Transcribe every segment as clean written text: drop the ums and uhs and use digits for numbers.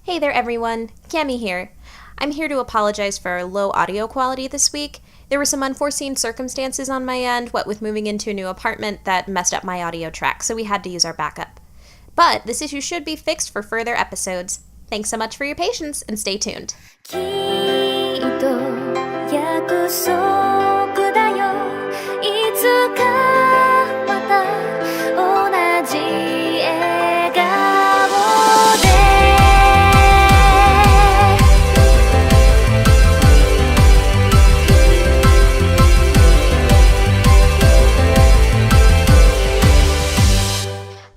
Hey there everyone, Cami here. I'm here to apologize for our low audio quality this week. There were some unforeseen circumstances on my end, what with moving into a new apartment, that messed up my audio track, so we had to use our backup. But this issue should be fixed for further episodes. Thanks so much for your patience, and stay tuned. きっと約束だよいつかまた同じ笑顔で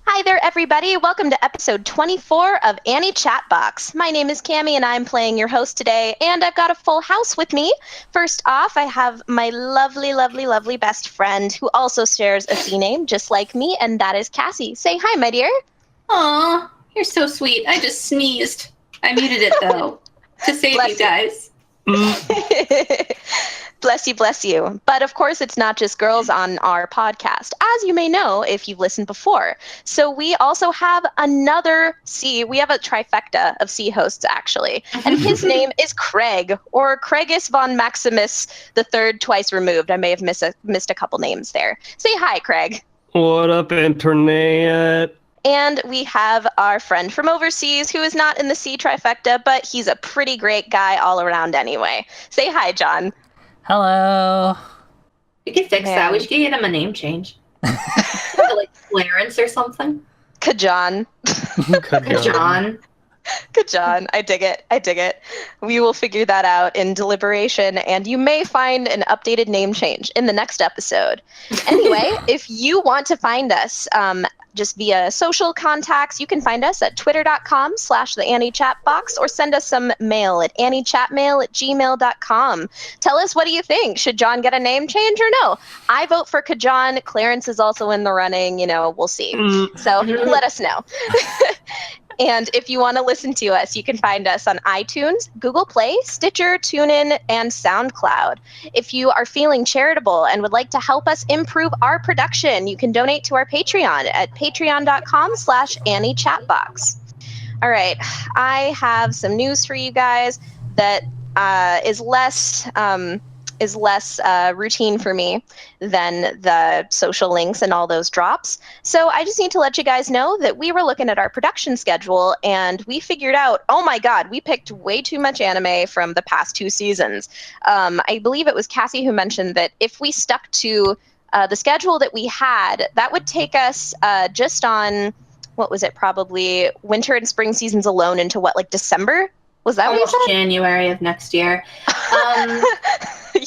Hi there, everybody. Welcome to episode 24 of Annie Chatbox. My name is Cami, and I'm playing your host today, and I've got a full house with me. First off, I have my lovely best friend who also shares a C name just like me, and that is Cassie. Say hi, my dear. Aw, you're so sweet. I just sneezed. I muted it, though, to save you guys. Bless you. But of course, it's not just girls on our podcast, as you may know if you've listened before. So we also have another C. We have a trifecta of C hosts, actually. And his name is Craig, or Craigus von Maximus the Third, twice removed. I may have missed a couple names there. Say hi, Craig. What up, internet? And we have our friend from overseas who is not in the C trifecta, but he's a pretty great guy all around anyway. Say hi, John. Hello. We could fix that. We should get him a name change. Like Clarence or something. Kajan. Kajan. Kajan. I dig it. We will figure that out in deliberation, and you may find an updated name change in the next episode. Anyway, if you want to find us, just via social contacts, you can find us at twitter.com/theanniechatbox or send us some mail at anniechatmail@gmail.com. Tell us, what do you think? Should John get a name change or no? I vote for Kajan. Clarence is also in the running. We'll see. So let us know. And if you want to listen to us, you can find us on iTunes, Google Play, Stitcher, TuneIn, and SoundCloud. If you are feeling charitable and would like to help us improve our production, you can donate to our Patreon at patreon.com/AnnieChatbox. All right, I have some news for you guys that is less routine for me than the social links and all those drops. So I just need to let you guys know that we were looking at our production schedule and we figured out, oh my God, we picked way too much anime from the past 2 seasons. I believe it was Cassie who mentioned that if we stuck to the schedule that we had, that would take us just on, what was it, probably winter and spring seasons alone into what, December? Was that almost what you said? January of next year.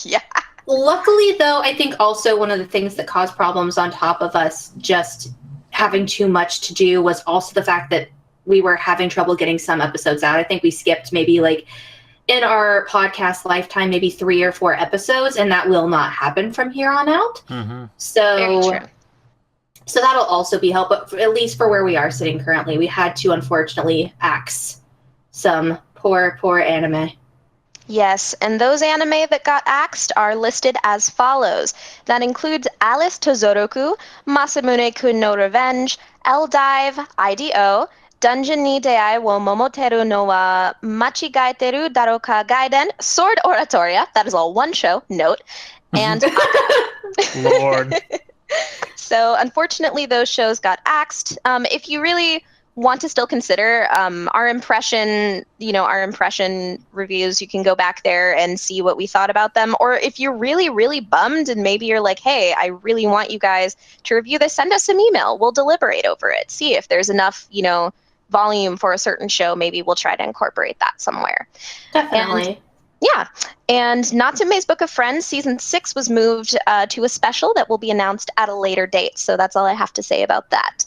Yeah. Luckily, though, I think also one of the things that caused problems on top of us just having too much to do was also the fact that we were having trouble getting some episodes out. I think we skipped maybe in our podcast lifetime, maybe 3 or 4 episodes, and that will not happen from here on out. Mm-hmm. So that'll also be help, but at least for where we are sitting currently, we had to unfortunately axe some poor anime. Yes, and those anime that got axed are listed as follows. That includes Alice Tozoroku, Masamune-kun no Revenge, L-Dive, IDO, Dungeon ni Deai wo Momoteru no wa Machigaeteru Daroka Gaiden, Sword Oratoria, that is all one show, note, and Lord. So unfortunately those shows got axed. If you really want to still consider our impression reviews, you can go back there and see what we thought about them. Or if you're really bummed and maybe you're like, hey, I really want you guys to review this, send us an email. We'll deliberate over it. See if there's enough, volume for a certain show. Maybe we'll try to incorporate that somewhere. Definitely. And Natsume's Book of Friends Season 6 was moved to a special that will be announced at a later date. So that's all I have to say about that.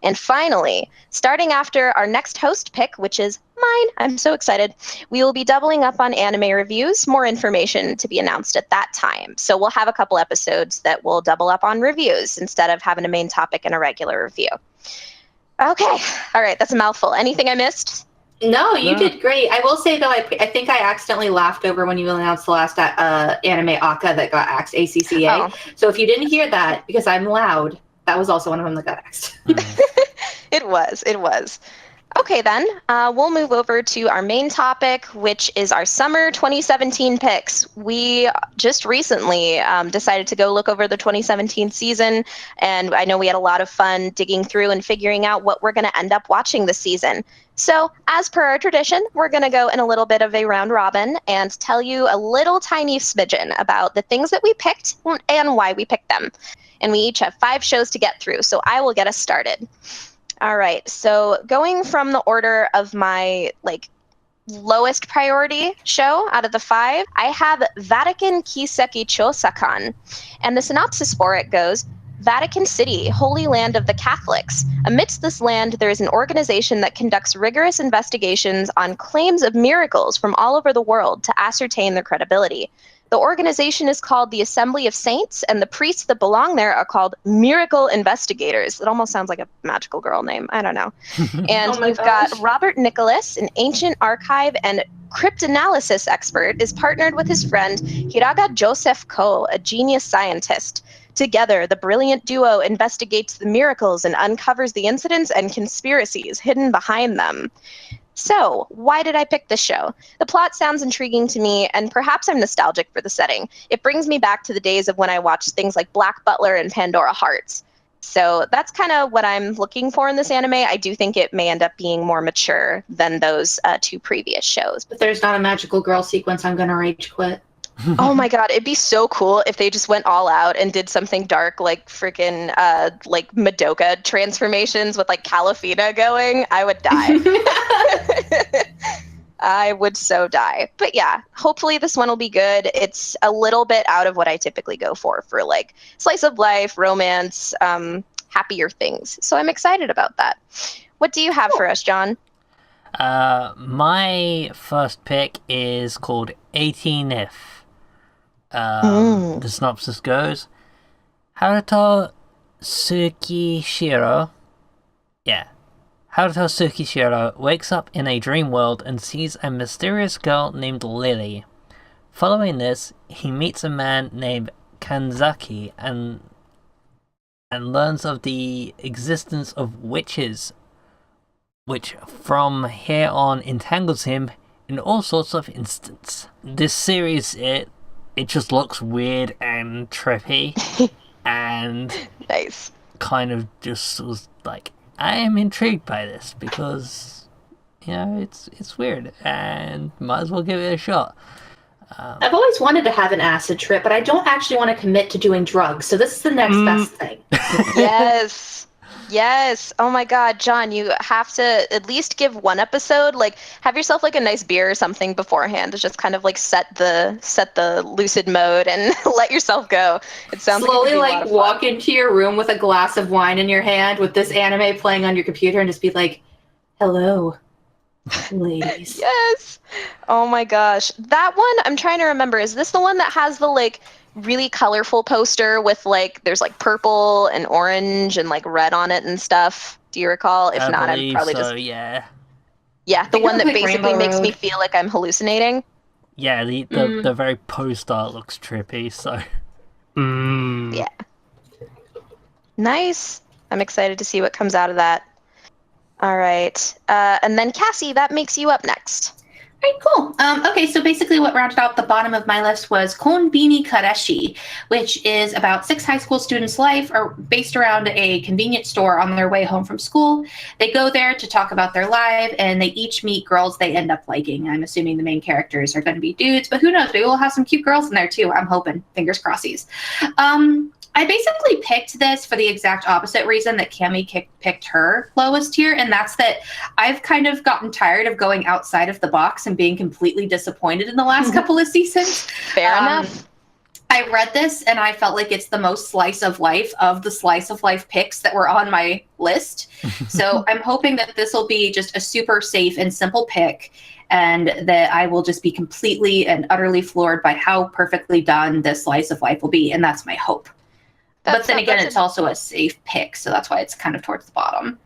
And finally, starting after our next host pick, which is mine, I'm so excited, we will be doubling up on anime reviews, more information to be announced at that time. So we'll have a couple episodes that will double up on reviews instead of having a main topic and a regular review. Okay, all right, that's a mouthful. Anything I missed? No, you did great. I will say, though, I think I accidentally laughed over when you announced the last anime Aka that got axed, ACCA. Oh. So if you didn't hear that, because I'm loud, that was also one of them that got axed. It was. Okay, then. We'll move over to our main topic, which is our summer 2017 picks. We just recently decided to go look over the 2017 season, and I know we had a lot of fun digging through and figuring out what we're going to end up watching this season. So, as per our tradition, we're going to go in a little bit of a round robin and tell you a little tiny smidgen about the things that we picked and why we picked them. And we each have 5 shows to get through, so I will get us started. All right, so going from the order of my lowest priority show out of the 5, I have Vatican Kiseki Chosakan, and the synopsis for it goes, Vatican City, holy land of the Catholics. Amidst this land, there is an organization that conducts rigorous investigations on claims of miracles from all over the world to ascertain their credibility. The organization is called the Assembly of Saints, and the priests that belong there are called Miracle Investigators. It almost sounds like a magical girl name. I don't know. And we've got Robert Nicholas, an ancient archive and cryptanalysis expert, is partnered with his friend Hiraga Joseph Ko, a genius scientist. Together, the brilliant duo investigates the miracles and uncovers the incidents and conspiracies hidden behind them. So, why did I pick this show? The plot sounds intriguing to me, and perhaps I'm nostalgic for the setting. It brings me back to the days of when I watched things like Black Butler and Pandora Hearts. So that's kind of what I'm looking for in this anime. I do think it may end up being more mature than those 2 previous shows. If there's not a magical girl sequence, I'm gonna rage quit. Oh my god, it'd be so cool if they just went all out and did something dark like freaking Madoka transformations with Calafina going. I would die. I would so die. But yeah, hopefully this one will be good. It's a little bit out of what I typically go for slice of life, romance, happier things. So I'm excited about that. What do you have for us, John? My first pick is called 18F. The synopsis goes, Haruto Tsukishiro wakes up in a dream world and sees a mysterious girl named Lily. Following this, he meets a man named Kanzaki and learns of the existence of witches, which from here on entangles him in all sorts of instances. This series, it just looks weird and trippy, and nice. Kind of just was like, I am intrigued by this because, it's weird, and might as well give it a shot. I've always wanted to have an acid trip, but I don't actually want to commit to doing drugs, so this is the next best thing. Yes. Oh my god, John, you have to at least give one episode, have yourself a nice beer or something beforehand to just kind of set the lucid mode and let yourself go. It sounds slowly like walk into your room with a glass of wine in your hand with this anime playing on your computer and just be like, hello, ladies. Yes. Oh my gosh. That one, I'm trying to remember, is this the one that has the really colorful poster with there's purple and orange and red on it and stuff? Do you recall? If not, I'm probably so, just yeah, the one that basically makes me feel like I'm hallucinating. Yeah, the very post art looks trippy, so yeah, nice. I'm excited to see what comes out of that. All right, and then Cassie, that makes you up next. All right, cool. Okay, so basically what rounded out the bottom of my list was Konbini Kareshi, which is about 6 high school students' life are based around a convenience store on their way home from school. They go there to talk about their life, and they each meet girls they end up liking. I'm assuming the main characters are going to be dudes, but who knows? Maybe we'll have some cute girls in there too. I'm hoping. Fingers crossies. I basically picked this for the exact opposite reason that Cami picked her lowest tier, and that's that I've kind of gotten tired of going outside of the box and being completely disappointed in the last couple of seasons. Fair enough. I read this and I felt like it's the most slice of life of the slice of life picks that were on my list. So I'm hoping that this will be just a super safe and simple pick, and that I will just be completely and utterly floored by how perfectly done this slice of life will be, and that's my hope. But then again, it's also a safe pick, so that's why it's kind of towards the bottom.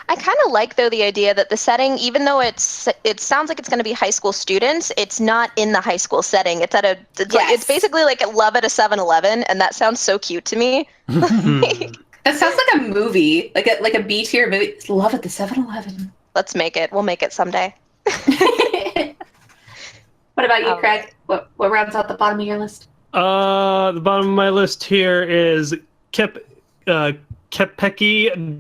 I kind of like, though, the idea that the setting, even though it sounds like it's going to be high school students, it's not in the high school setting. It's at it's basically like love at a 7-Eleven, and that sounds so cute to me. That sounds like a movie, like a B tier movie. Love at the 7-Eleven. Let's make it. We'll make it someday. What about you, Craig? What rounds out the bottom of your list? The bottom of my list here is Kepeki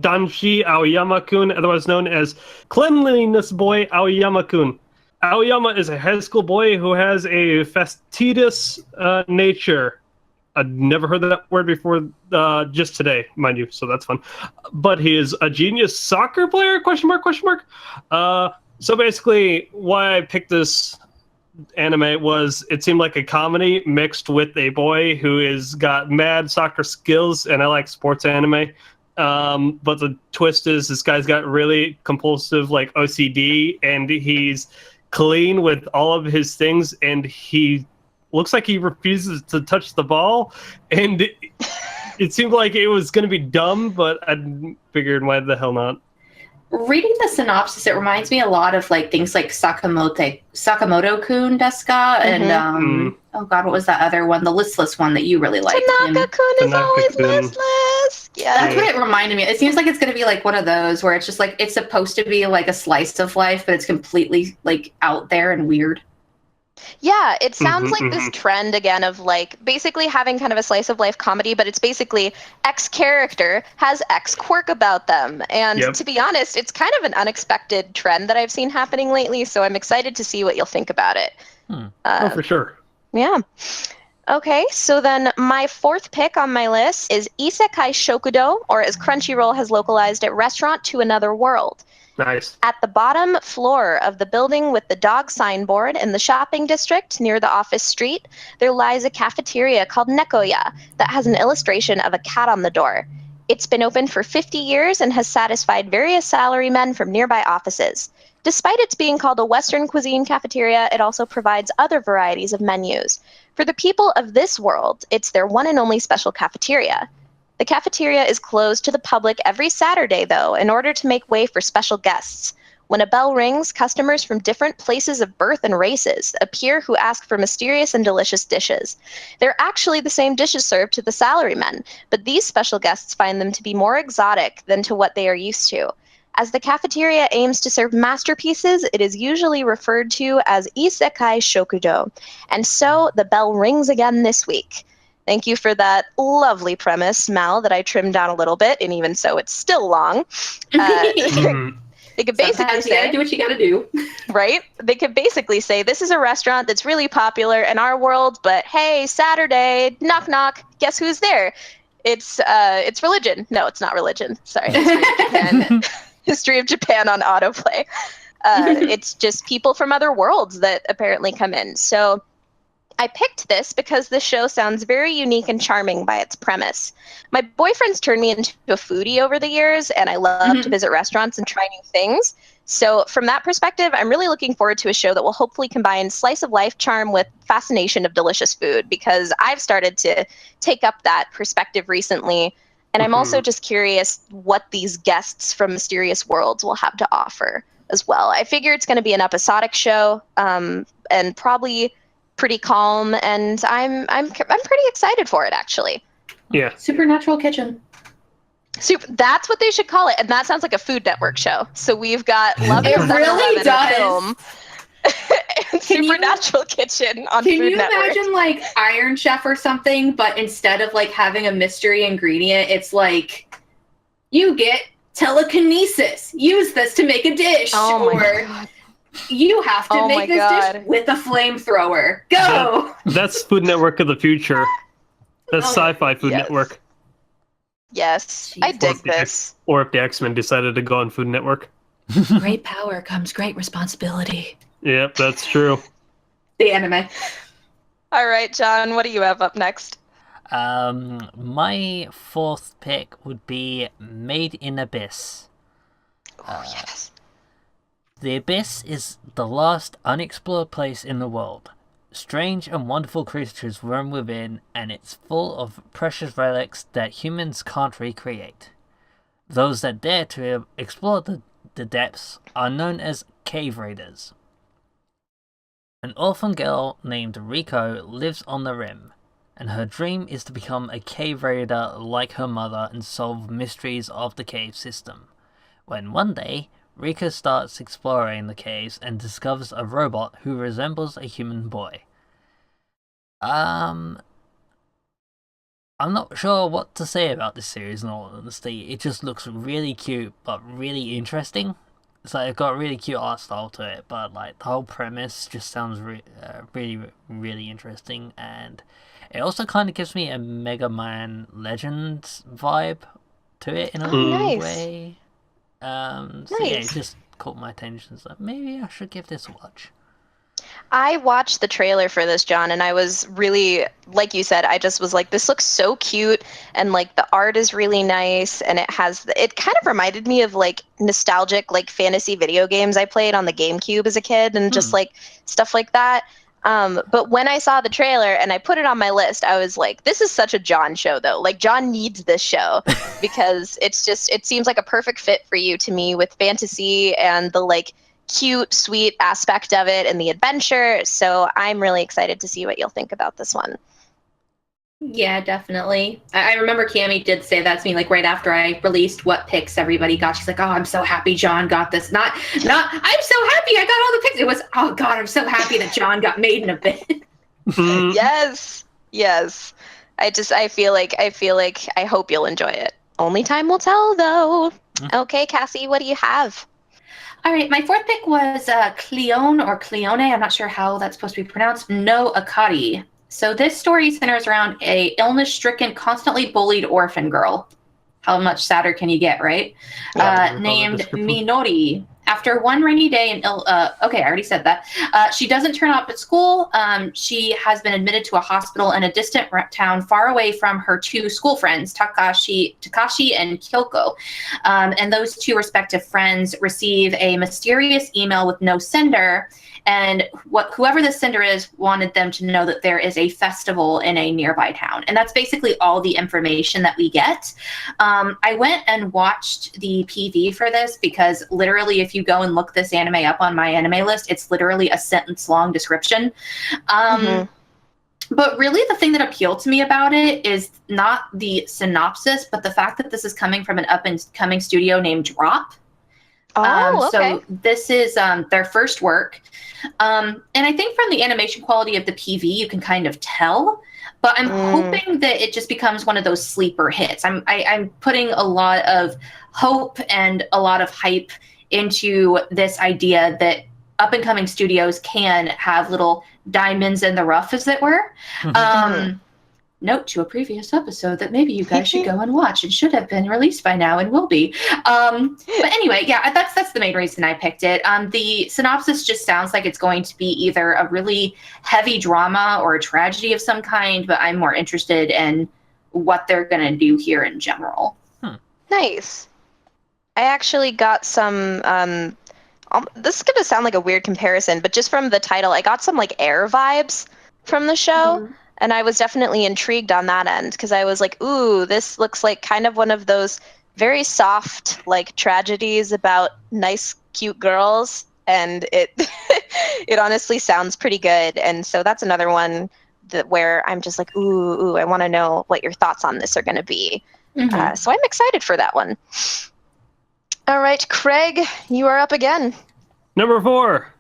Danshi Aoyama-kun, otherwise known as Cleanliness Boy Aoyama-kun. Aoyama is a high school boy who has a fastidious nature. I'd never heard that word before, just today, mind you, so that's fun. But he is a genius soccer player, question mark. So basically, why I picked this anime was it seemed like a comedy mixed with a boy who is got mad soccer skills, and I like sports anime. But the twist is this guy's got really compulsive like OCD, and he's clean with all of his things, and he looks like he refuses to touch the ball, and it seemed like it was going to be dumb, but I figured why the hell not. Reading the synopsis, it reminds me a lot of like things like Sakamoto-kun desu ka, and oh god, what was that other one? The listless one that you really liked. Tanaka-kun is always listless. Yeah, that's what it reminded me. It seems like it's going to be like one of those where it's just like it's supposed to be like a slice of life, but it's completely like out there and weird. Yeah, it sounds like this trend again of like basically having kind of a slice of life comedy, but it's basically X character has X quirk about them. And to be honest, it's kind of an unexpected trend that I've seen happening lately, so I'm excited to see what you'll think about it. For sure. Yeah. Okay, so then my fourth pick on my list is Isekai Shokudo, or as Crunchyroll has localized it, Restaurant to Another World. Nice. At the bottom floor of the building with the dog signboard in the shopping district near the office street, there lies a cafeteria called Nekoya that has an illustration of a cat on the door. It's been open for 50 years and has satisfied various salarymen from nearby offices. Despite its being called a Western cuisine cafeteria, it also provides other varieties of menus. For the people of this world, it's their one and only special cafeteria. The cafeteria is closed to the public every Saturday, though, in order to make way for special guests. When a bell rings, customers from different places of birth and races appear who ask for mysterious and delicious dishes. They're actually the same dishes served to the salarymen, but these special guests find them to be more exotic than to what they are used to. As the cafeteria aims to serve masterpieces, it is usually referred to as Isekai Shokudo. And so the bell rings again this week. Thank you for that lovely premise, Mal, that I trimmed down a little bit, and even so, it's still long. They could basically say, you gotta do what you gotta do. Right? They could basically say, this is a restaurant that's really popular in our world, but hey, Saturday, knock knock, guess who's there? It's religion. No, it's not religion. Sorry, History of Japan. History of Japan on autoplay. It's just people from other worlds that apparently come in. So I picked this because this show sounds very unique and charming by its premise. My boyfriend's turned me into a foodie over the years, and I love to visit restaurants and try new things. So from that perspective, I'm really looking forward to a show that will hopefully combine slice of life charm with fascination of delicious food, because I've started to take up that perspective recently. And I'm also just curious what these guests from mysterious worlds will have to offer as well. I figure it's going to be an episodic show, and probably pretty calm, and I'm pretty excited for it, actually. Yeah. Supernatural Kitchen. That's what they should call it, and that sounds like a Food Network show. So we've got Love It really does. Film and Supernatural Kitchen on Food Network. Can you imagine like Iron Chef or something, but instead of like having a mystery ingredient, it's like you get telekinesis. Use this to make a dish. Oh my God. You have to make this dish with a flamethrower. Go! That's Food Network of the future. That's sci-fi Food Network. Yes, I dig this. Or if the X-Men decided to go on Food Network. Great power comes great responsibility. Yep, that's true. The anime. All right, John, what do you have up next? My fourth pick would be Made in Abyss. Oh, yes. The Abyss is the last unexplored place in the world. Strange and wonderful creatures roam within, and it's full of precious relics that humans can't recreate. Those that dare to explore the depths are known as cave raiders. An orphan girl named Riko lives on the rim, and her dream is to become a cave raider like her mother and solve mysteries of the cave system. When one day, Rika starts exploring the caves and discovers a robot who resembles a human boy. I'm not sure what to say about this series in all honesty. It just looks really cute, but really interesting. It's like, it's got a really cute art style to it, but like the whole premise just sounds really, really interesting, and it also kind of gives me a Mega Man Legends vibe to it in a way. So yeah, it just caught my attention. So maybe I should give this a watch. I watched the trailer for this, John, and I was really, like you said, I just was like, this looks so cute, and like the art is really nice, and it kind of reminded me of like nostalgic like fantasy video games I played on the GameCube as a kid, and just like stuff like that. But when I saw the trailer and I put it on my list, I was like, this is such a John show, though. Like, John needs this show because it seems like a perfect fit for you to me with fantasy and the like cute, sweet aspect of it and the adventure. So I'm really excited to see what you'll think about this one. Yeah, definitely. I remember Cammie did say that to me, like right after I released what picks everybody got. She's like, "Oh, I'm so happy John got this." Not. I'm so happy I got all the picks. It was, "Oh God, I'm so happy that John got made in a bit." Yes. I feel like I hope you'll enjoy it. Only time will tell, though. Okay, Cassie, what do you have? All right, my fourth pick was Cleone or Cleone. I'm not sure how that's supposed to be pronounced. No Akari. So this story centers around a illness-stricken, constantly bullied orphan girl. How much sadder can you get, right? Named Minori. After one rainy day okay, I already said that. She doesn't turn up at school. She has been admitted to a hospital in a distant town far away from her two school friends, Takashi and Kyoko. And those two respective friends receive a mysterious email with no sender. And whoever the sender is wanted them to know that there is a festival in a nearby town. And that's basically all the information that we get. I went and watched the PV for this because literally if you go and look this anime up on my anime list, it's literally a sentence-long description. But really the thing that appealed to me about it is not the synopsis, but the fact that this is coming from an up-and-coming studio named Drop. Okay. So this is their first work. And I think from the animation quality of the PV, you can kind of tell, but I'm hoping that it just becomes one of those sleeper hits. I'm putting a lot of hope and a lot of hype into this idea that up and coming studios can have little diamonds in the rough, as it were. Note to a previous episode that maybe you guys should go and watch. It should have been released by now and will be. But anyway, yeah, that's the main reason I picked it. The synopsis just sounds like it's going to be either a really heavy drama or a tragedy of some kind, but I'm more interested in what they're going to do here in general. Nice. I actually got some, this is going to sound like a weird comparison, but just from the title, I got some like Air vibes from the show. And I was definitely intrigued on that end because I was like, ooh, this looks like kind of one of those very soft like tragedies about nice, cute girls. And it it honestly sounds pretty good. And so that's another one where I'm just like, ooh, I want to know what your thoughts on this are going to be. So I'm excited for that one. All right, Craig, you are up again. Number 4,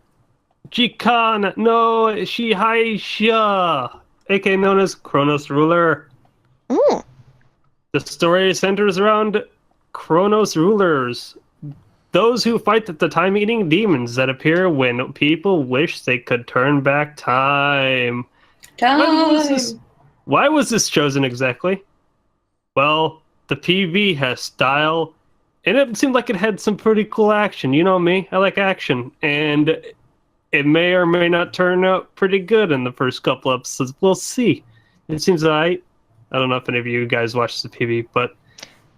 Jikan no Shihaisha, aka known as Chronos Ruler. The story centers around Chronos Rulers, those who fight the time-eating demons that appear when people wish they could turn back time. Why was this chosen exactly? Well, the PV has style, and it seemed like it had some pretty cool action. You know me, I like action, and it may or may not turn out pretty good in the first couple episodes. We'll see. It seems I don't know if any of you guys watched the PV, but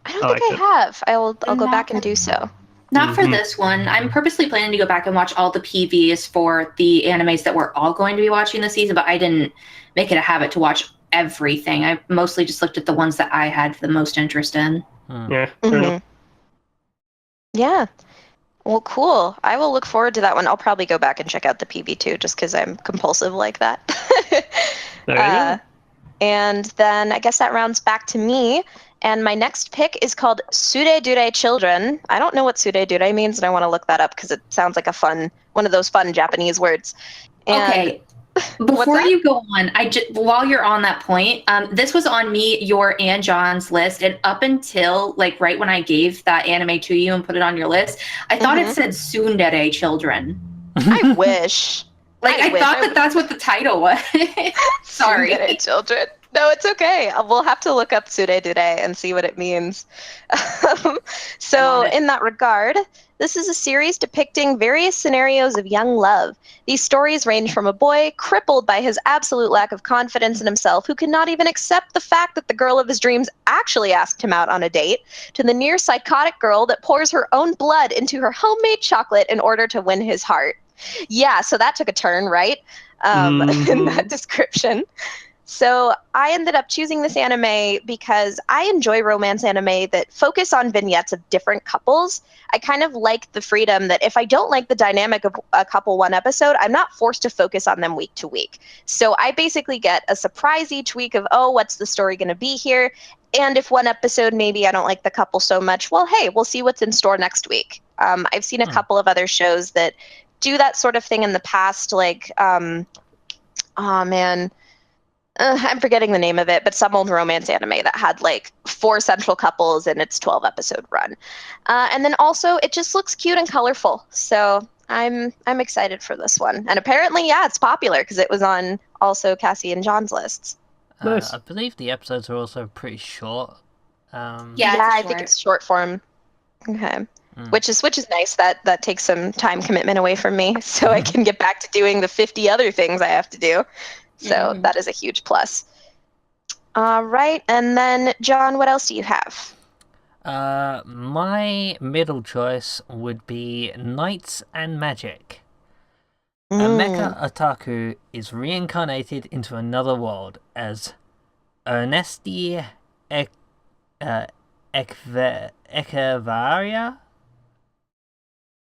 I don't think I have. I'll go back and do so. Not for this one. I'm purposely planning to go back and watch all the PVs for the animes that we're all going to be watching this season, but I didn't make it a habit to watch everything. I mostly just looked at the ones that I had the most interest in. Yeah. Yeah. Well, cool. I will look forward to that one. I'll probably go back and check out the PV too, just because I'm compulsive like that. There you go. And then I guess that rounds back to me. And my next pick is called Suredure Children. I don't know what Suredure means, and I want to look that up because it sounds like one of those fun Japanese words. And okay. Before you go on, while you're on that point, this was on me, your, and John's list, and up until like right when I gave that anime to you and put it on your list, I thought it said Tsundere Children. I wish. I thought that's what the title was. Sorry. Tsundere Children. No, it's okay. We'll have to look up Suredure and see what it means. So in that regard, this is a series depicting various scenarios of young love. These stories range from a boy crippled by his absolute lack of confidence in himself, who cannot even accept the fact that the girl of his dreams actually asked him out on a date, to the near psychotic girl that pours her own blood into her homemade chocolate in order to win his heart. Yeah, so that took a turn, right? In that description. So I ended up choosing this anime because I enjoy romance anime that focus on vignettes of different couples. I kind of like the freedom that if I don't like the dynamic of a couple one episode, I'm not forced to focus on them week to week. So I basically get a surprise each week of, oh, what's the story going to be here? And if one episode, maybe I don't like the couple so much, well, hey, we'll see what's in store next week. I've seen a couple of other shows that do that sort of thing in the past, like, I'm forgetting the name of it, but some old romance anime that had like 4 central couples in its 12-episode run. And then also, it just looks cute and colorful. So I'm excited for this one. And apparently, yeah, it's popular because it was on also Cassie and John's lists. Nice. I believe the episodes are also pretty short. I think it's short form. Okay. Which is nice. That takes some time commitment away from me, so I can get back to doing the 50 other things I have to do. So that is a huge plus. All right, and then John, what else do you have? My middle choice would be Knights and Magic. A mecha otaku is reincarnated into another world as Ernesti Echevarria.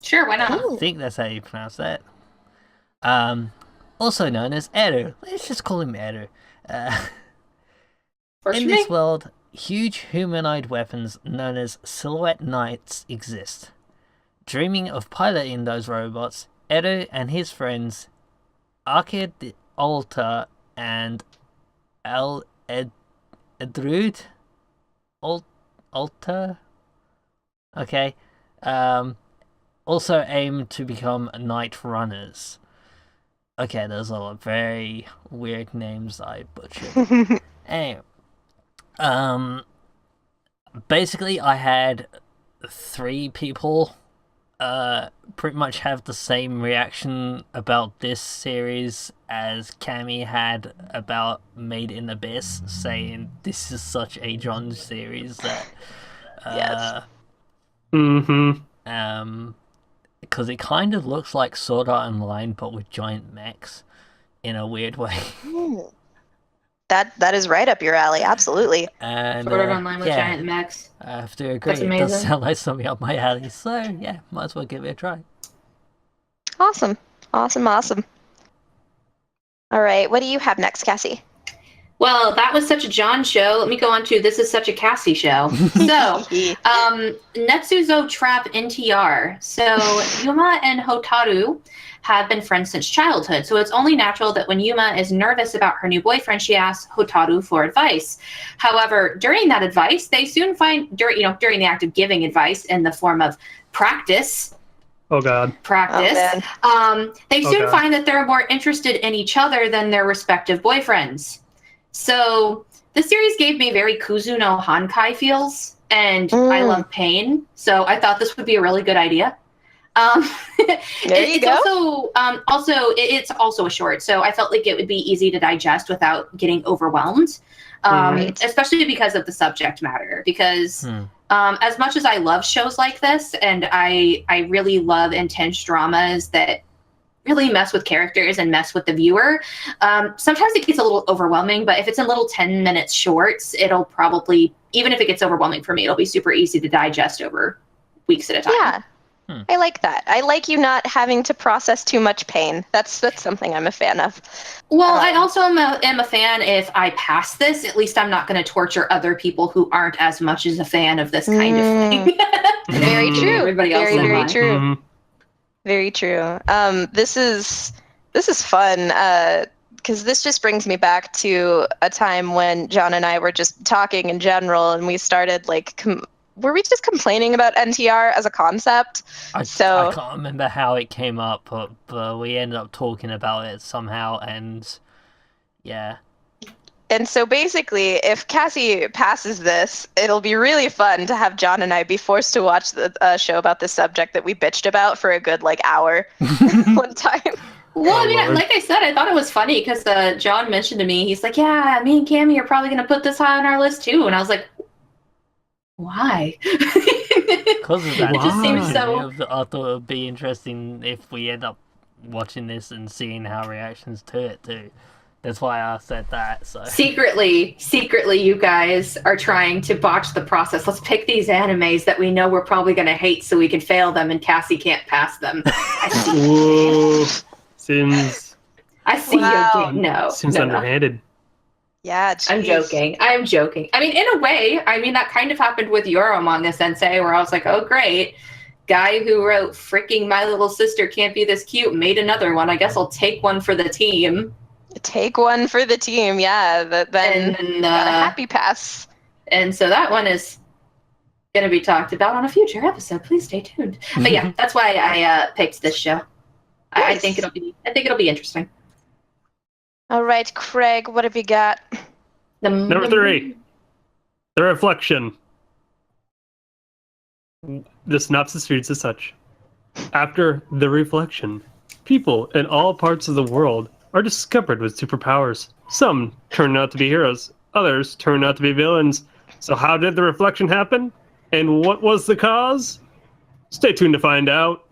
Sure, why not? I think that's how you pronounce that. Also known as Eru. Let's just call him Eru. In this world, huge humanoid weapons known as silhouette knights exist. Dreaming of piloting those robots, Eru and his friends, Arkid the Altar and El Edrud Altar? Okay. Also aim to become Night Runners. Okay, those are very weird names I butchered. Anyway, basically I had 3 people pretty much have the same reaction about this series as Cammy had about Made in Abyss, saying this is such a John series that Yes. Because it kind of looks like Sword Art Online, but with giant mechs, in a weird way. That is right up your alley, absolutely. And Sword Art Online with giant mechs. I have to agree, That's it amazing. does sound like something up my alley, so yeah, might as well give it a try. Awesome. All right, what do you have next, Cassie? Well, that was such a John show. Let me go on to This Is Such a Cassie show. So, Netsuzo Trap NTR. So, Yuma and Hotaru have been friends since childhood. So, it's only natural that when Yuma is nervous about her new boyfriend, she asks Hotaru for advice. However, during that advice, they soon find, during the act of giving advice in the form of practice, Oh God. they soon find that they're more interested in each other than their respective boyfriends. So the series gave me very Kuzu no Hankai feels, and I love pain, so I thought this would be a really good idea. It's also a short, so I felt like it would be easy to digest without getting overwhelmed, especially because of the subject matter. Because as much as I love shows like this, and I really love intense dramas that really mess with characters and mess with the viewer, sometimes it gets a little overwhelming, but if it's in little 10-minute shorts, it'll probably, even if it gets overwhelming for me, it'll be super easy to digest over weeks at a time. I like that. I like you not having to process too much pain. That's something I'm a fan of. Well, I also am a fan. If I pass this, at least I'm not going to torture other people who aren't as much as a fan of this kind of thing. Very true. Everybody else very, in very line. true. Very true. This is fun because this just brings me back to a time when John and I were just talking in general, and we started like, were we just complaining about NTR as a concept? I can't remember how it came up, but we ended up talking about it somehow, and yeah. And so basically, if Cassie passes this, it'll be really fun to have John and I be forced to watch the show about this subject that we bitched about for a good hour one time. Well, I mean, like I said, I thought it was funny because John mentioned to me, he's like, yeah, me and Cammie are probably going to put this high on our list too. And I was like, why? Because of that, it just seems so. I thought it would be interesting if we end up watching this and seeing how reactions to it too. That's why I said that. So secretly, you guys are trying to botch the process. Let's pick these animes that we know we're probably going to hate, so we can fail them, and Cassie can't pass them. I see. I see you. No, seems underhanded. Yeah, geez. I'm joking. I mean, in a way, that kind of happened with Yoro Manga Sensei, where I was like, oh, great. Guy who wrote freaking My Little Sister Can't Be This Cute made another one. I guess I'll take one for the team. Take one for the team, yeah. Then got a happy pass. And so that one is going to be talked about on a future episode. Please stay tuned. But yeah, that's why I picked this show. Nice. I think it'll be interesting. All right, Craig, what have you got? Number 3, The Reflection. The synopsis reads as such. After the reflection, people in all parts of the world are discovered with superpowers. Some turn out to be heroes, others turn out to be villains. So how did the reflection happen? And what was the cause? Stay tuned to find out.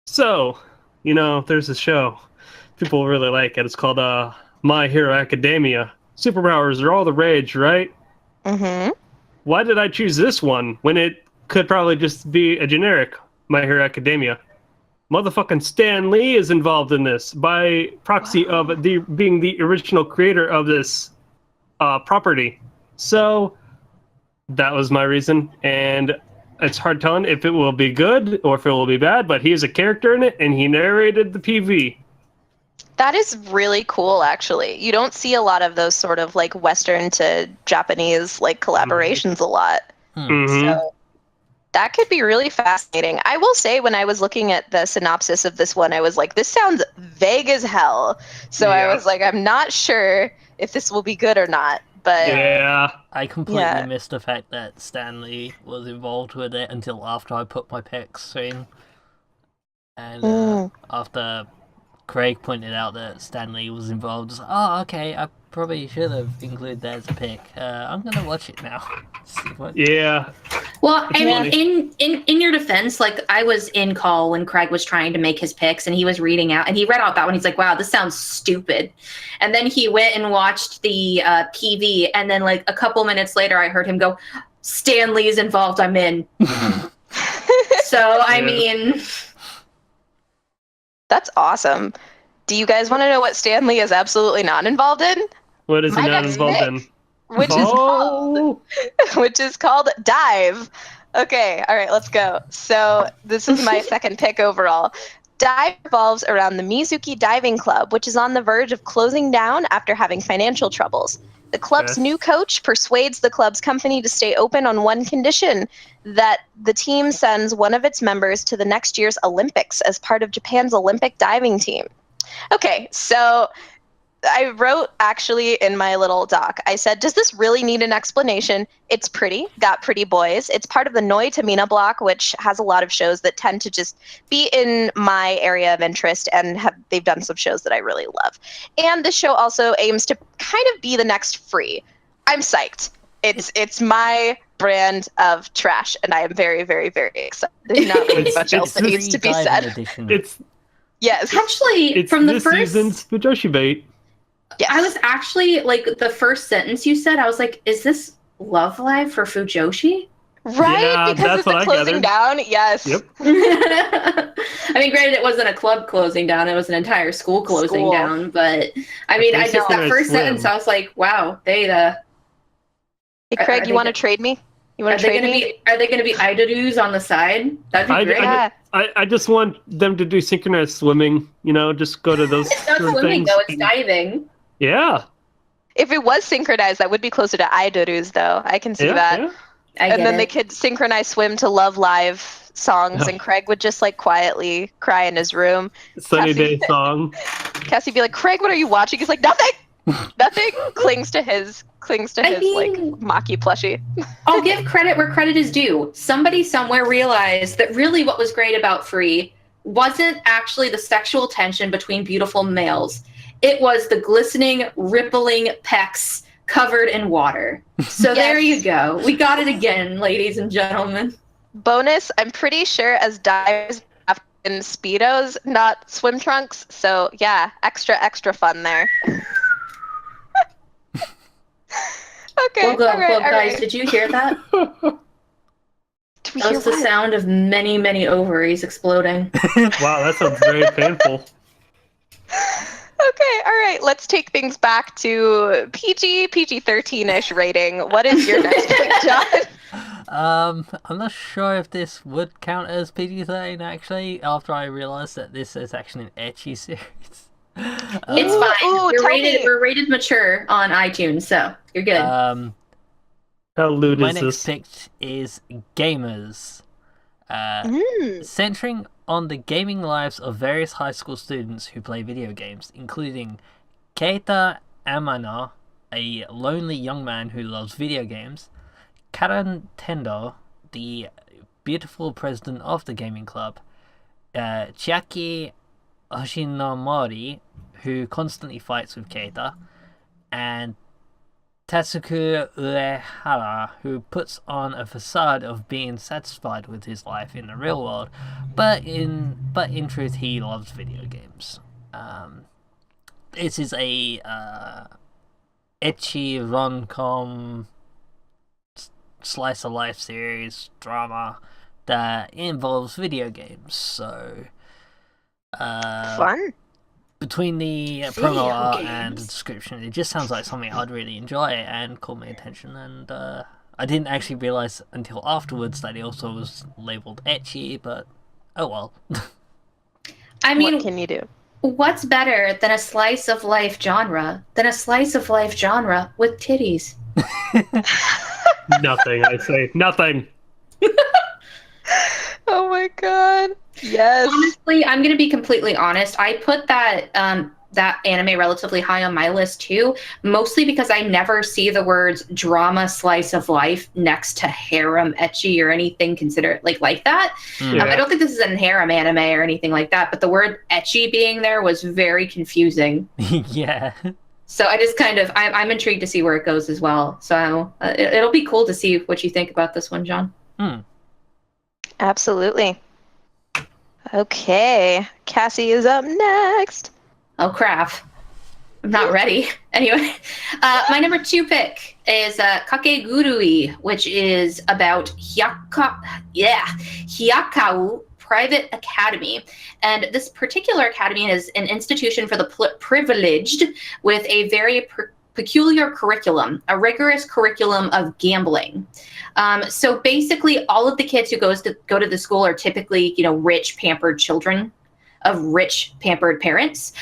So, there's this show. People really like it. It's called My Hero Academia. Superpowers are all the rage, right? Mm-hmm. Why did I choose this one when it could probably just be a generic My Hero Academia? Motherfucking Stan Lee is involved in this by proxy of being the original creator of this property. So that was my reason, and it's hard telling if it will be good or if it will be bad, but he is a character in it, and he narrated the PV. That is really cool, actually. You don't see a lot of those sort of Western to Japanese collaborations a lot. Mm-hmm. So that could be really fascinating. I will say, when I was looking at the synopsis of this one, I was like, this sounds vague as hell. So I was like, I'm not sure if this will be good or not. But yeah, I completely missed the fact that Stan Lee was involved with it until after I put my picks in. And after Craig pointed out that Stan Lee was involved, I was like, oh, okay, I probably should have included that as a pick. I'm going to watch it now. Yeah. Well, I mean, in your defense, I was in call when Craig was trying to make his picks, and he was reading out, and he read out that one. He's like, wow, this sounds stupid. And then he went and watched the PV, and then a couple minutes later, I heard him go, Stan Lee is involved, I'm in. So, I mean... That's awesome. Do you guys want to know what Stan Lee is absolutely not involved in? What is he not involved in? Which is called Dive. Okay, all right, let's go. So this is my second pick overall. Dive revolves around the Mizuki Diving Club, which is on the verge of closing down after having financial troubles. The club's new coach persuades the club's company to stay open on one condition, that the team sends one of its members to the next year's Olympics as part of Japan's Olympic diving team. Okay, so I wrote actually in my little doc, I said, does this really need an explanation? It's pretty, got pretty boys. It's part of the Noi Tamina block, which has a lot of shows that tend to just be in my area of interest, and they've done some shows that I really love. And this show also aims to kind of be the next Free. I'm psyched. It's my brand of trash, and I am very, very, very excited. There's not really much else that needs to be said. Yes. Actually, it's from the this first season's Fujoshi bait. Yes. I was actually the first sentence you said, I was like, is this Love Live for Fujoshi? Right? Yeah, because that's it's the what I closing gathered. down. Yes. Yep. I mean, granted, it wasn't a club closing down; it was an entire school closing School. down. But I mean, I just that Synchronized first sentence, swim. I was like, "Wow, they Hey, Craig, Are you they want to go- trade me? You want are to they trade going to me? be are they going to be idols on the side? That'd be I- great. Yeah. I just want them to do synchronized swimming. Just go to those It's not sort of swimming things. though; it's diving. Yeah. If it was synchronized, that would be closer to Idorus, though. I can see Yeah. that. Yeah. I And get then it. they could synchronize swim to Love Live songs, and Craig would just like quietly cry in his room. Sunny Cassie- day song. Cassie'd be like, "Craig, what are you watching?" He's like, "Nothing, nothing." Clings to his I mean- like Maki plushie. I'll give credit where credit is due. Somebody somewhere realized that really what was great about Free wasn't actually the sexual tension between beautiful males. It was the glistening, rippling pecs covered in water. So there you Yes. go. We got it again, ladies and gentlemen. Bonus: I'm pretty sure as divers have in speedos, not swim trunks. So yeah, extra fun there. Okay, Well, all right. guys, did you hear that? Did we That hear was the what? sound of many, many ovaries exploding. Wow, that sounds very painful. Okay, all right. Let's take things back to PG-13-ish rating. What is your next pick, John? I'm not sure if this would count as PG-13 actually. After I realized that this is actually an ecchi series. It's Ooh, fine. ooh, we're tell rated. me. We're rated mature on iTunes, so you're good. How lewd My is next this? pick is Gamers. Mm. Centering on the gaming lives of various high school students who play video games, including Keita Amano, a lonely young man who loves video games, Karen Tendo, the beautiful president of the gaming club, Chiaki Hoshinomori, who constantly fights with Keita, and Tatsuku Uehara, who puts on a facade of being satisfied with his life in the real world, but in truth he loves video games. This is a ecchi rom-com slice of life series drama that involves video games. So Fun. between the Video promo art and the games. description, it just sounds like something I'd really enjoy and caught my attention. And I didn't actually realize until afterwards that it also was labeled ecchi, but oh well. I mean, What can you do? what's better than a slice of life genre with titties? Nothing, I say. Nothing. Oh my god. Yes. Honestly, I'm going to be completely honest. I put that that anime relatively high on my list too, mostly because I never see the words drama slice of life next to harem ecchi or anything considered like that. Yeah. I don't think this is an harem anime or anything like that, but the word ecchi being there was very confusing. Yeah. So I just kind of I'm intrigued to see where it goes as well. So it'll be cool to see what you think about this one, John. Absolutely. Okay. Cassie is up next. Oh crap. I'm not ready. Anyway, my number 2 pick is Kakegurui, which is about Hyakau Private Academy. And this particular academy is an institution for the privileged with a very peculiar curriculum, a rigorous curriculum of gambling. So basically, all of the kids who go to the school are typically, rich, pampered children of rich, pampered parents.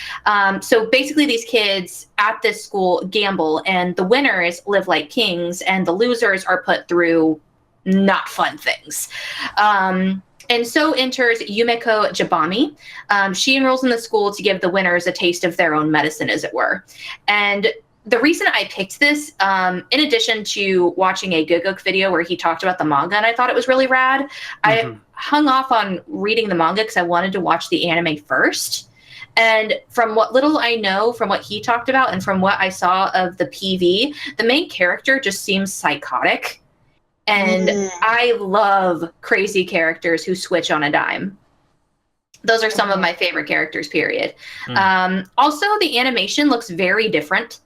So basically, these kids at this school gamble, and the winners live like kings, and the losers are put through not fun things. And so enters Yumeko Jabami. She enrolls in the school to give the winners a taste of their own medicine, as it were. And the reason I picked this, in addition to watching a Guguk video where he talked about the manga, and I thought it was really rad, I hung off on reading the manga because I wanted to watch the anime first. And from what little I know, from what he talked about, and from what I saw of the PV, the main character just seems psychotic. And I love crazy characters who switch on a dime. Those are some of my favorite characters, period. Also, the animation looks very different.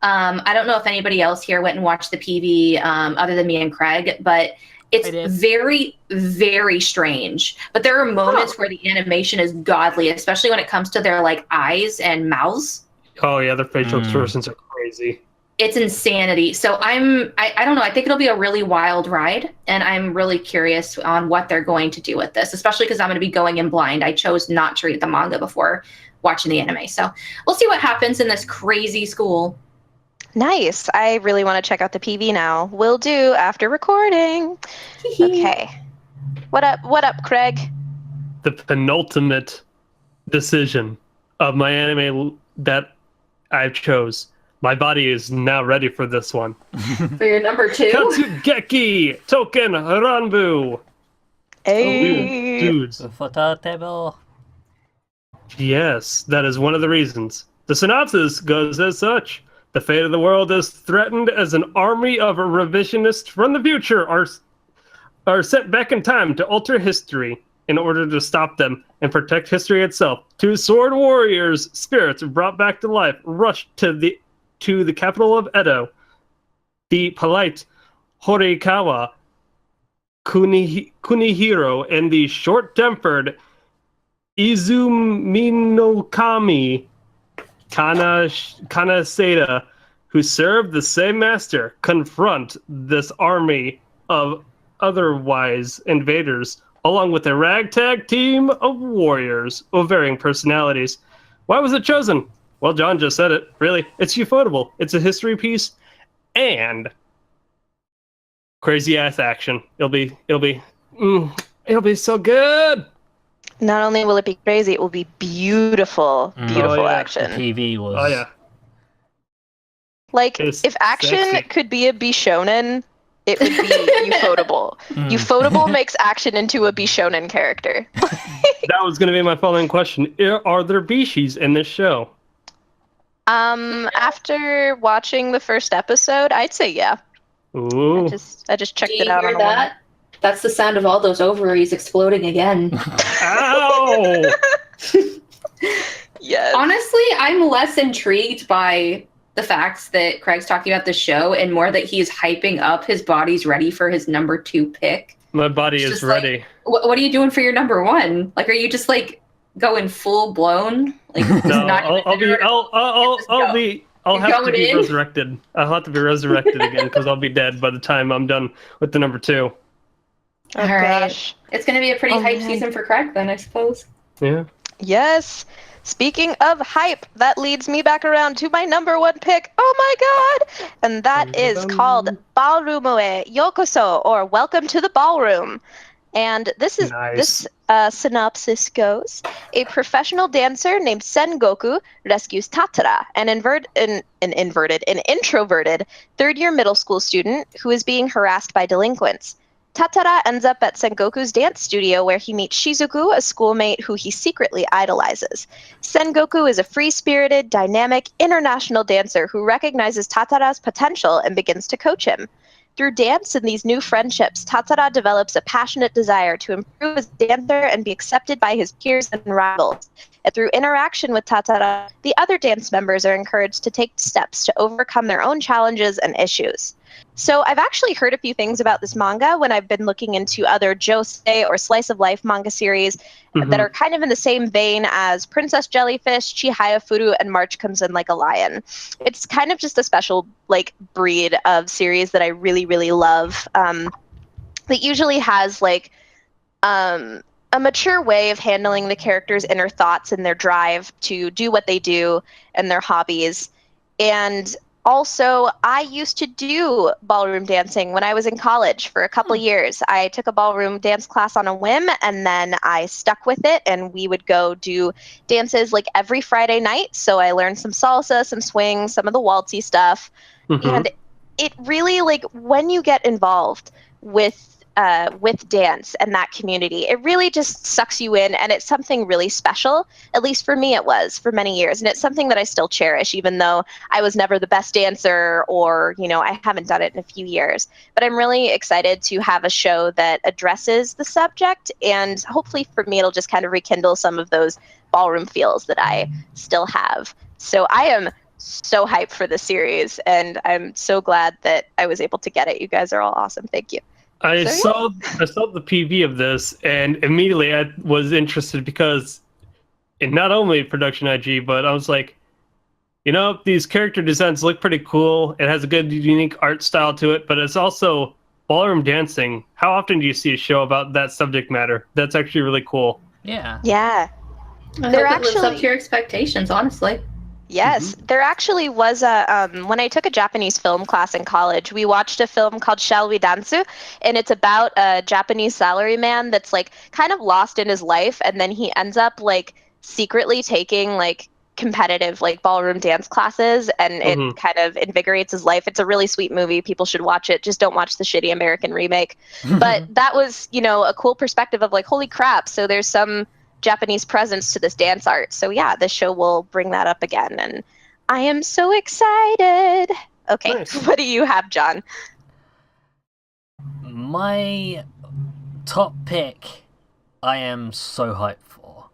I don't know if anybody else here went and watched the PV other than me and Craig, but It's I did. very, very strange. But there are moments where the animation is godly, especially when it comes to their like eyes and mouths. Oh yeah, their facial expressions are crazy. It's insanity. So I don't know. I think it'll be a really wild ride, and I'm really curious on what they're going to do with this, especially because I'm going to be going in blind. I chose not to read the manga before watching the anime. So we'll see what happens in this crazy school. Nice. I really want to check out the PV now. Will do after recording. Okay. What up, Craig? The penultimate decision of my anime that I chose. My body is now ready for this one. For your number 2? Katsugeki Token Ranbu. Hey. Dudes. Futatabi. Yes, that is one of the reasons. The synopsis goes as such. The fate of the world is threatened as an army of revisionists from the future are sent back in time to alter history. In order to stop them and protect history itself, 2 sword warriors, spirits brought back to life, rush to the capital of Edo. The polite Horikawa Kunihiro and the short-tempered Izuminokami Kanaseda, who serve the same master, confront this army of otherwise invaders, along with a ragtag team of warriors of varying personalities. Why was it chosen? Well, John just said it. Really, it's ufotable. It's a history piece, and crazy ass action. It'll be so good. Not only will it be crazy, it will be beautiful, beautiful action. The PV was. Oh yeah. Like, It's if action sexy. could be a bishonen, it would be ufotable. Ufotable makes action into a bishonen character. That was going to be my following question. Are there bishis in this show? After watching the first episode, I'd say yeah. Ooh. I just checked Do it you out hear on a whim. that? That's the sound of all those ovaries exploding again. Ow! Yes. Honestly, I'm less intrigued by the facts that Craig's talking about the show and more that he's hyping up his body's ready for his number 2 pick. My body It's is just like, ready. What are you doing for your number 1? Like, are you just like going full blown? Like, just No, not even I'll You're have to going be in? resurrected. I'll have to be resurrected again because I'll be dead by the time I'm done with the number 2. Oh, All right. gosh. It's going to be a pretty Oh, hype man. season for Craig then, I suppose. Yeah. Yes. Speaking of hype, that leads me back around to my number 1 pick. Oh my god! And that is called Ballroomoe Yokoso, or Welcome to the Ballroom. And this synopsis goes: a professional dancer named Sengoku rescues Tatara, an introverted third-year middle school student who is being harassed by delinquents. Tatara ends up at Sengoku's dance studio where he meets Shizuku, a schoolmate who he secretly idolizes. Sengoku is a free-spirited, dynamic, international dancer who recognizes Tatara's potential and begins to coach him. Through dance and these new friendships, Tatara develops a passionate desire to improve as a dancer and be accepted by his peers and rivals. And through interaction with Tatara, the other dance members are encouraged to take steps to overcome their own challenges and issues. So I've actually heard a few things about this manga when I've been looking into other josei or slice of life manga series that are kind of in the same vein as Princess Jellyfish, Chihaya Furu, and March Comes In Like a Lion. It's kind of just a special like breed of series that I really, really love. That usually has like a mature way of handling the characters' inner thoughts and their drive to do what they do and their hobbies. And also, I used to do ballroom dancing when I was in college for a couple years. I took a ballroom dance class on a whim, and then I stuck with it, and we would go do dances like every Friday night. So I learned some salsa, some swing, some of the waltzy stuff. And it really, like, when you get involved with dance and that community, it really just sucks you in, and it's something really special. At least for me, it was for many years, and it's something that I still cherish, even though I was never the best dancer, or I haven't done it in a few years. But I'm really excited to have a show that addresses the subject, and hopefully for me, it'll just kind of rekindle some of those ballroom feels that I still have. So I am so hyped for this series, and I'm so glad that I was able to get it. You guys are all awesome. Thank you. I saw the PV of this, and immediately I was interested because it not only production IG, but I was like, these character designs look pretty cool. It has a good, unique art style to it, but it's also ballroom dancing. How often do you see a show about that subject matter? That's actually really cool. Yeah. Yeah. I hope it lives up to your expectations, honestly. Yes, there actually was a when I took a Japanese film class in college, we watched a film called Shall We Dance? And it's about a Japanese salaryman that's like kind of lost in his life, and then he ends up like secretly taking like competitive like ballroom dance classes, and it kind of invigorates his life. It's a really sweet movie. People should watch it. Just don't watch the shitty American remake. But that was, a cool perspective of like, holy crap, so there's some Japanese presence to this dance art. So yeah, this show will bring that up again, and I am so excited. Okay, nice. What do you have, John? My top pick, I am so hyped for.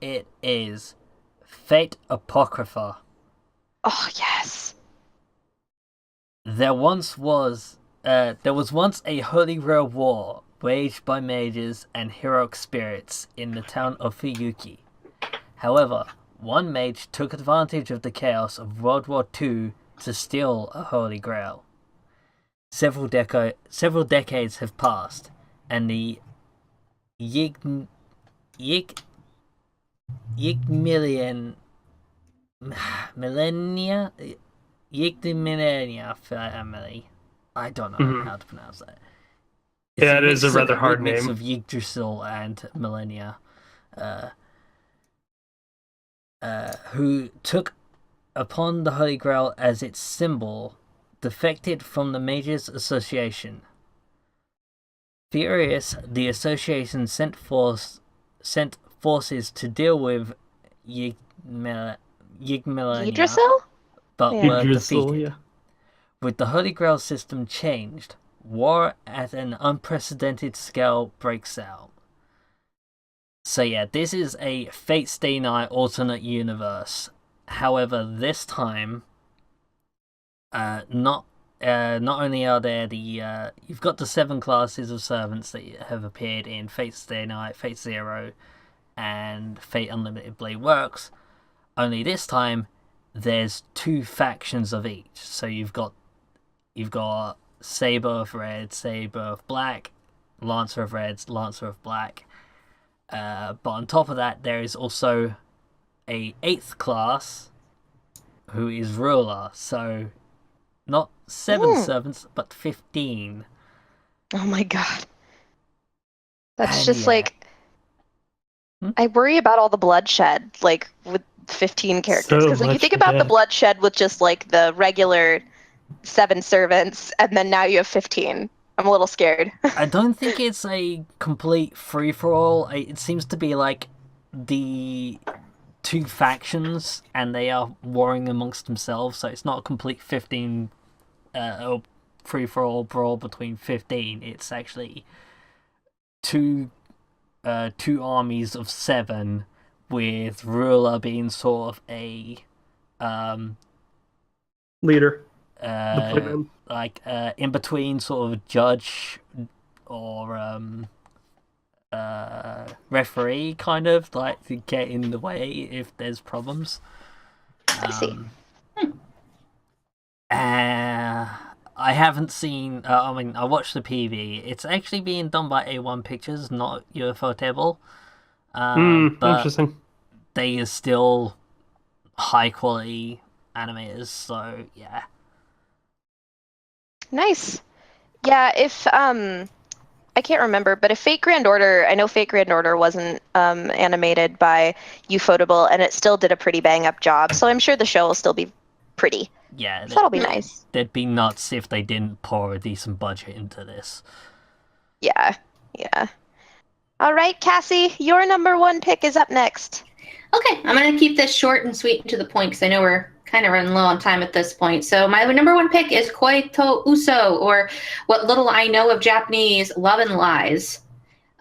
It is Fate Apocrypha. Oh yes. There was once a Holy Grail war waged by mages and heroic spirits in the town of Fuyuki. However, one mage took advantage of the chaos of World War II to steal a Holy Grail. Several decades have passed, and the Yigdimillennia family. I don't know how to pronounce that. It is a rather hard name. Of Yggdrasil and Millennia, who took upon the Holy Grail as its symbol, defected from the Mages Association. Furious, the association sent forces to deal with Yggdrasil, but were defeated. Yeah. With the Holy Grail system changed, war at an unprecedented scale breaks out. So yeah, this is a Fate Stay Night alternate universe. However, this time, not only are there you've got the 7 classes of servants that have appeared in Fate Stay Night, Fate Zero, and Fate Unlimited Blade Works. Only this time, there's 2 factions of each. So you've got Saber of Red, Saber of Black, Lancer of Reds, Lancer of Black. But on top of that, there is also a 8th class who is ruler. So not 7 servants, but 15. Oh my god. That's just like... I worry about all the bloodshed, like, with 15 characters. Because you think about the bloodshed with just, like, the regular 7 servants, and then now you have 15. I'm a little scared. I don't think it's a complete free-for-all. It seems to be, like, the 2 factions, and they are warring amongst themselves, so it's not a complete 15 free-for-all brawl between 15. It's actually two armies of 7, with ruler being sort of a leader, in between sort of judge or referee, kind of like to get in the way if there's problems. I see. I haven't seen. I watched the PV. It's actually being done by A1 Pictures, not UFO Table. But interesting. They are still high quality animators, so yeah. Nice. Yeah, if I can't remember, but if Fate Grand Order, I know Fate Grand Order wasn't animated by Ufotable, and it still did a pretty bang up job. So I'm sure the show will still be pretty. Yeah, so that'll be nice. They'd be nuts if they didn't pour a decent budget into this. Yeah. All right, Cassie, your number 1 pick is up next. Okay, I'm going to keep this short and sweet and to the point because I know we're kind of running low on time at this point. So my number 1 pick is Koi to Uso, or what little I know of Japanese, Love and Lies.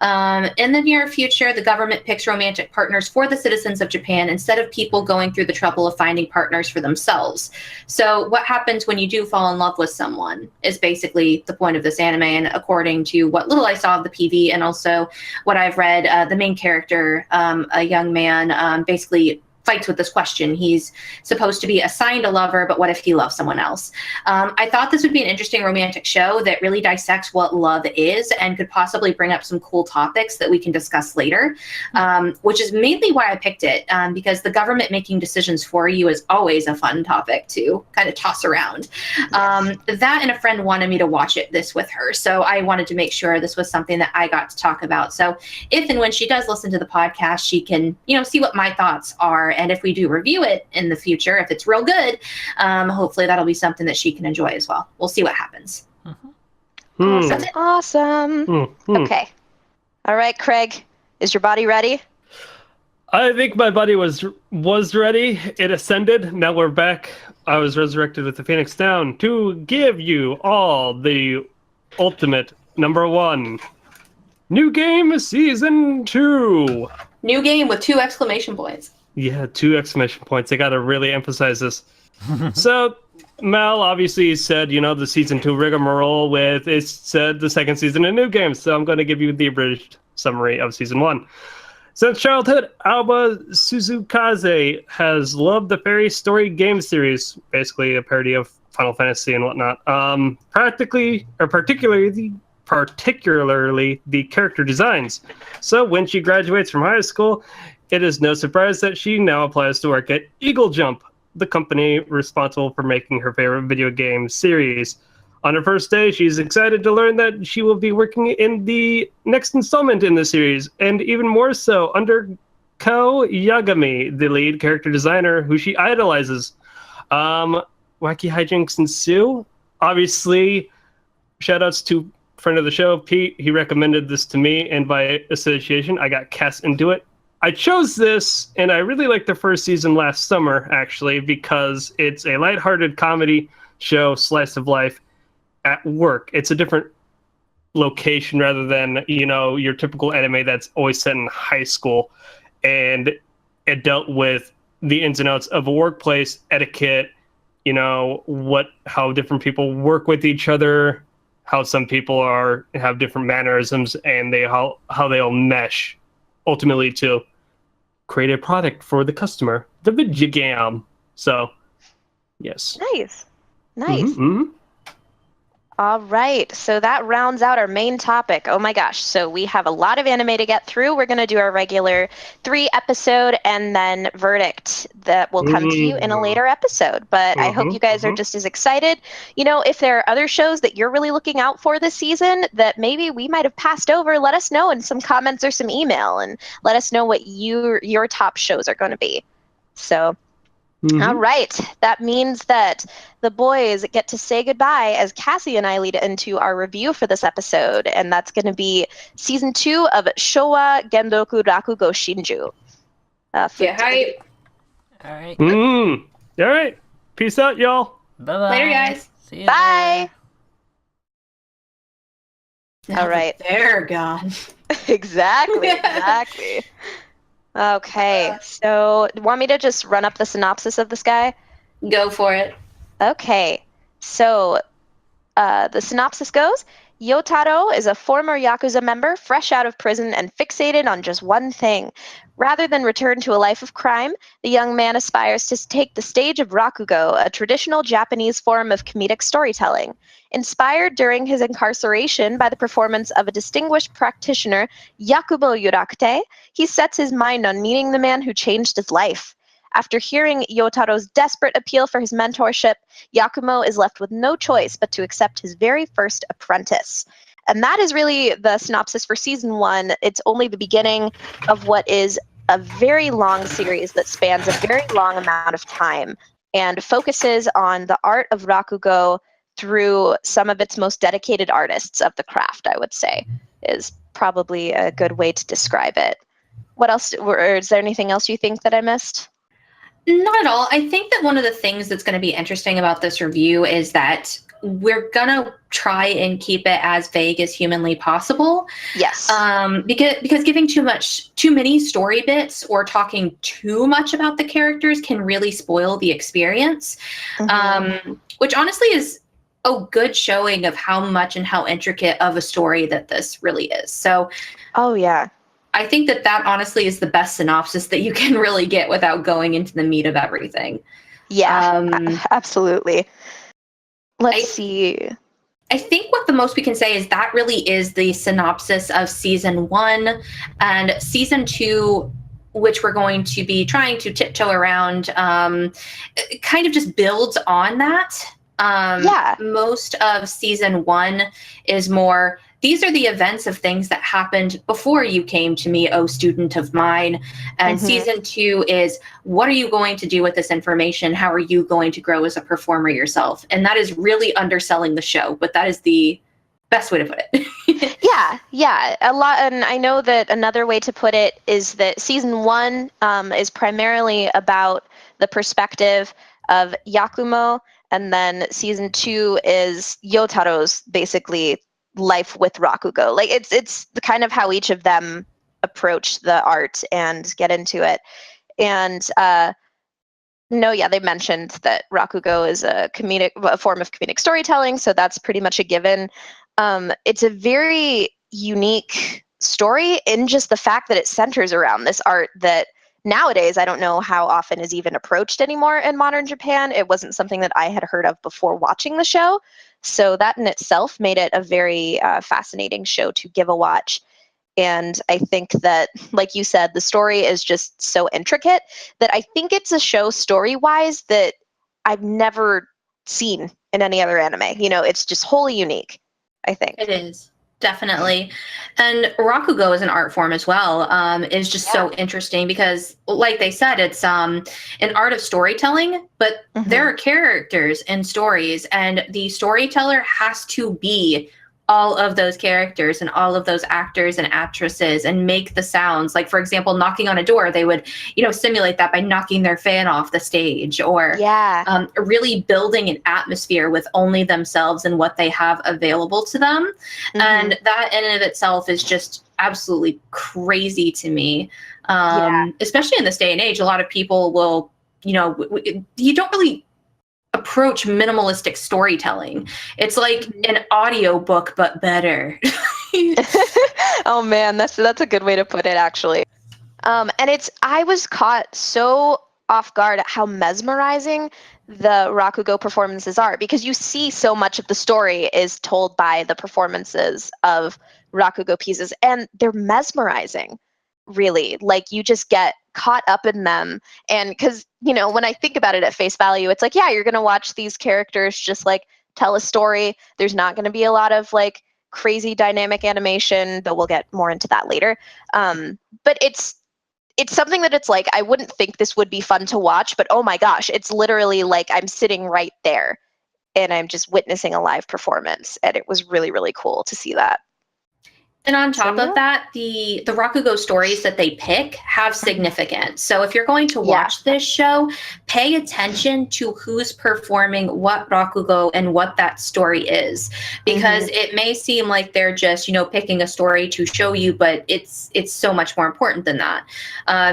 In the near future, the government picks romantic partners for the citizens of Japan instead of people going through the trouble of finding partners for themselves. So what happens when you do fall in love with someone is basically the point of this anime. And according to what little I saw of the PV and also what I've read, the main character, a young man, basically fights with this question. He's supposed to be assigned a lover, but what if he loves someone else? I thought this would be an interesting romantic show that really dissects what love is and could possibly bring up some cool topics that we can discuss later, which is mainly why I picked it, because the government making decisions for you is always a fun topic to kind of toss around. Yes. That and a friend wanted me to watch this with her, so I wanted to make sure this was something that I got to talk about. So if and when she does listen to the podcast, she can, see what my thoughts are. And if we do review it in the future, if it's real good, hopefully that'll be something that she can enjoy as well. We'll see what happens. Mm-hmm. Awesome. Mm-hmm. Okay. All right, Craig, is your body ready? I think my body was ready. It ascended. Now we're back. I was resurrected with the Phoenix Down to give you all the ultimate number 1. New game season 2. New game with 2 exclamation points. Yeah, 2 exclamation points. I gotta really emphasize this. So, Mal obviously said, the season 2 rigmarole with, it said the second season a new game. So I'm going to give you the abridged summary of season 1. Since childhood, Aoba Suzukaze has loved the fairy story game series, basically a parody of Final Fantasy and whatnot. Particularly the character designs. So when she graduates from high school, it is no surprise that she now applies to work at Eagle Jump, the company responsible for making her favorite video game series. On her first day, she's excited to learn that she will be working in the next installment in the series, and even more so under Ko Yagami, the lead character designer, who she idolizes. Wacky hijinks ensue. Obviously, shoutouts to friend of the show, Pete. He recommended this to me, and by association, I got cast into it. I chose this, and I really liked the first season last summer, actually, because it's a lighthearted comedy show, slice of life, at work. It's a different location rather than, your typical anime that's always set in high school. And it dealt with the ins and outs of a workplace, etiquette, how different people work with each other, how some people have different mannerisms, and how they all mesh ultimately to create a product for the customer, the video game. So, yes. Nice. Mm-hmm. All right, so that rounds out our main topic. Oh my gosh, so we have a lot of anime to get through. We're going to do our regular 3-episode and then verdict that will come to you in a later episode. But I hope you guys are just as excited. If there are other shows that you're really looking out for this season that maybe we might have passed over, let us know in some comments or some email, and let us know what your top shows are going to be. So... All right. That means that the boys get to say goodbye as Cassie and I lead into our review for this episode, and that's going to be season 2 of Showa Genroku Rakugo Shinju. Hi. All right. All right. Peace out, y'all. Bye-bye. Later, guys. See you. Bye. All right. They're gone. Exactly. Okay, so want me to just run up the synopsis of this guy? Go for it. Okay, so the synopsis goes, Yotaro is a former Yakuza member, fresh out of prison and fixated on just one thing. Rather than return to a life of crime, the young man aspires to take the stage of Rakugo, a traditional Japanese form of comedic storytelling. Inspired during his incarceration by the performance of a distinguished practitioner, Yakumo Yurakute, he sets his mind on meeting the man who changed his life. After hearing Yotaro's desperate appeal for his mentorship, Yakumo is left with no choice but to accept his very first apprentice. And that is really the synopsis for season 1. It's only the beginning of what is a very long series that spans a very long amount of time and focuses on the art of Rakugo through some of its most dedicated artists of the craft, I would say, is probably a good way to describe it. What else, or is there anything else you think that I missed? Not at all. I think that one of the things that's going to be interesting about this review is that we're gonna try and keep it as vague as humanly possible. Yes. Because giving too many story bits or talking too much about the characters can really spoil the experience. Which honestly is a good showing of how much and how intricate of a story that this really is. So, oh yeah, I think that honestly is the best synopsis that you can really get without going into the meat of everything. Yeah, absolutely. Let's see. I think what the most we can say is that really is the synopsis of season 1, and season 2, which we're going to be trying to tiptoe around, kind of just builds on that. Most of season 1 is more, these are the events of things that happened before you came to me, oh student of mine. And season 2 is, what are you going to do with this information? How are you going to grow as a performer yourself? And that is really underselling the show, but that is the best way to put it. Yeah, a lot. And I know that another way to put it is that season 1 is primarily about the perspective of Yakumo, and then season 2 is Yotaro's basically life with Rakugo. Like it's the kind of how each of them approach the art and get into it. And they mentioned that Rakugo is a form of comedic storytelling, so that's pretty much a given. It's a very unique story in just the fact that it centers around this art that nowadays I don't know how often is even approached anymore in modern Japan. It wasn't something that I had heard of before watching the show. So that in itself made it a very fascinating show to give a watch. And I think that, like you said, the story is just so intricate that I think it's a show story-wise that I've never seen in any other anime. You know, it's just wholly unique, I think. It is. Definitely. And Rakugo as an art form as well is just so interesting because, like they said, it's an art of storytelling, but there are characters and stories, and the storyteller has to be all of those characters and all of those actors and actresses and make the sounds. Like, for example, knocking on a door, they would, simulate that by knocking their fan off the stage, or really building an atmosphere with only themselves and what they have available to them. And that in and of itself is just absolutely crazy to me. Especially in this day and age, a lot of people will, you don't really approach minimalistic storytelling. It's like an audiobook, but better. Oh man, that's a good way to put it, actually. And I was caught so off guard at how mesmerizing the Rakugo performances are, because you see so much of the story is told by the performances of Rakugo pieces, and they're mesmerizing, really. Like, you just get caught up in them. And because, when I think about it at face value, it's like, yeah, you're going to watch these characters just like tell a story. There's not going to be a lot of like crazy dynamic animation, though we'll get more into that later. But it's something that it's like, I wouldn't think this would be fun to watch, but oh my gosh, it's literally like I'm sitting right there and I'm just witnessing a live performance. And it was really, really cool to see that. And on top of that, the Rakugo stories that they pick have significance. So if you're going to watch this show, pay attention to who's performing what Rakugo and what that story is. Because it may seem like they're just, picking a story to show you, but it's so much more important than that.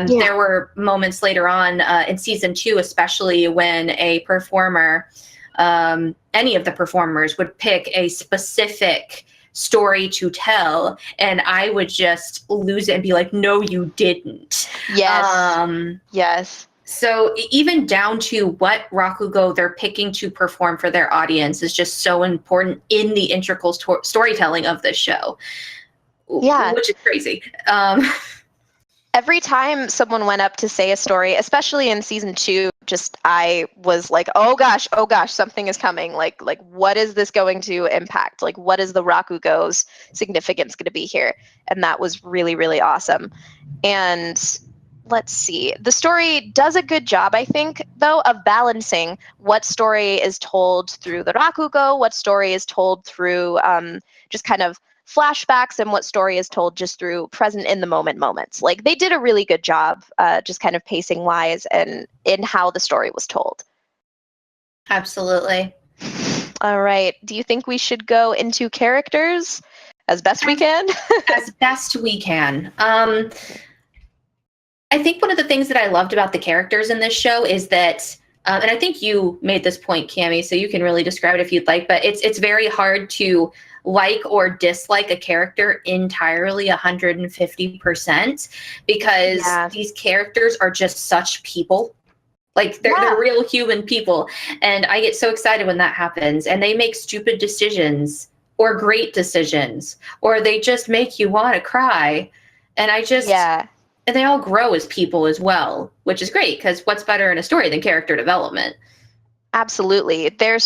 There were moments later on in season 2, especially when a performer, any of the performers would pick a specific story to tell, and I would just lose it and be like, no, you didn't. Yes. So even down to what Rakugo they're picking to perform for their audience is just so important in the integral storytelling of this show. Which is crazy. Every time someone went up to say a story, especially in season 2, I was like, oh gosh, something is coming. Like what is this going to impact? Like, what is the Rakugo's significance going to be here? And that was really, really awesome. And let's see. The story does a good job, I think, though, of balancing what story is told through the Rakugo, what story is told through just kind of flashbacks, and what story is told just through present in the moment moments. Like, they did a really good job just kind of pacing wise and in how the story was told. Absolutely. All right. Do you think we should go into characters as best we can? As best we can. I think one of the things that I loved about the characters in this show is that, and I think you made this point, Cammie, so you can really describe it if you'd like, but it's very hard to like or dislike a character entirely 150% because these characters are just such people. Like they're real human people. And I get so excited when that happens. And they make stupid decisions or great decisions, or they just make you want to cry. And and they all grow as people as well, which is great because what's better in a story than character development? Absolutely. There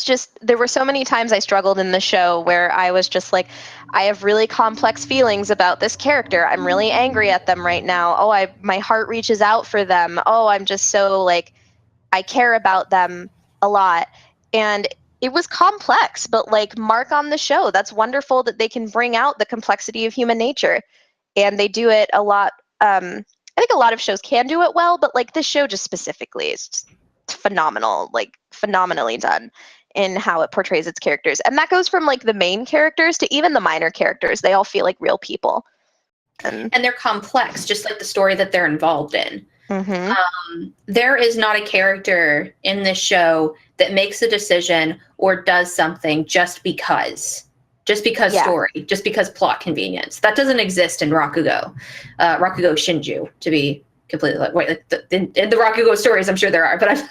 were so many times I struggled in the show where I was just like, I have really complex feelings about this character. I'm really angry at them right now. Oh, my heart reaches out for them. Oh, I'm just so like, I care about them a lot. And it was complex, but like mark on the show. That's wonderful that they can bring out the complexity of human nature. And they do it a lot. I think a lot of shows can do it well, but like this show just specifically is just phenomenal, like phenomenally done in how it portrays its characters. And that goes from like the main characters to even the minor characters. They all feel like real people. And they're complex, just like the story that they're involved in. Mm-hmm. There is not a character in this show that makes a decision or does something just because story, just because plot convenience. That doesn't exist in Rakugo Shinju, to be completely in the Rakugo stories. I'm sure there are, but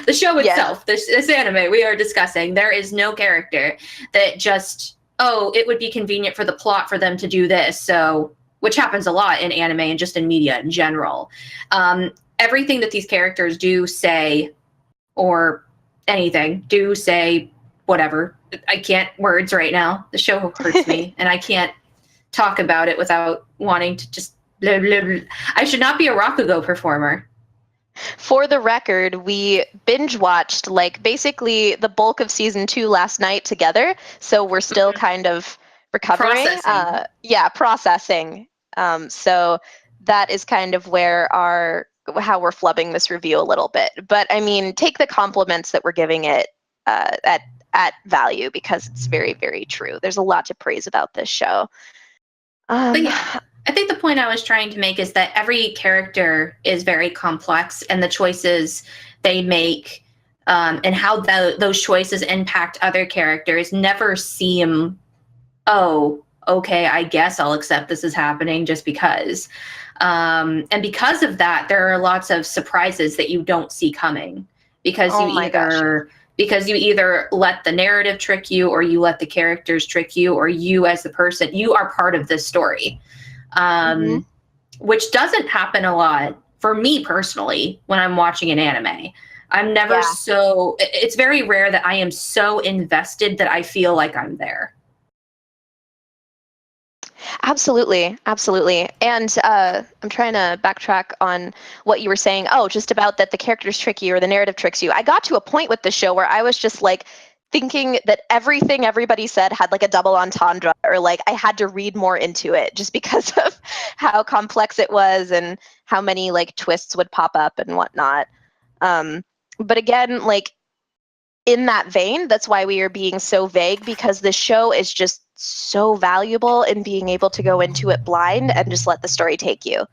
the show itself, this anime we are discussing, there is no character that just, it would be convenient for the plot for them to do this. So, which happens a lot in anime and just in media in general. Everything that these characters do say, or anything, do say, whatever. I can't words right now. The show hurts me, and I can't talk about it without wanting to just blah, blah, blah. I should not be a Rakugo performer. For the record, we binge watched like basically the bulk of season 2 last night together, so we're still kind of recovering. Processing. So that is kind of where how we're flubbing this review a little bit. But I mean, take the compliments that we're giving it at value because it's very, very true. There's a lot to praise about this show. But yeah, I think the point I was trying to make is that every character is very complex, and the choices they make and how those choices impact other characters never seem, okay, I guess I'll accept this is happening just because. And because of that, there are lots of surprises that you don't see coming because you either let the narrative trick you, or you let the characters trick you, or you as the person, you are part of this story. Which doesn't happen a lot for me personally when I'm watching an anime. I'm never it's very rare that I am so invested that I feel like I'm there. Absolutely. And I'm trying to backtrack on what you were saying. Just about that the characters trick you or the narrative tricks you. I got to a point with the show where I was just like thinking that everything everybody said had like a double entendre, or like I had to read more into it just because of how complex it was and how many like twists would pop up and whatnot. But again, like in that vein, that's why we are being so vague, because the show is just so valuable in being able to go into it blind and just let the story take you.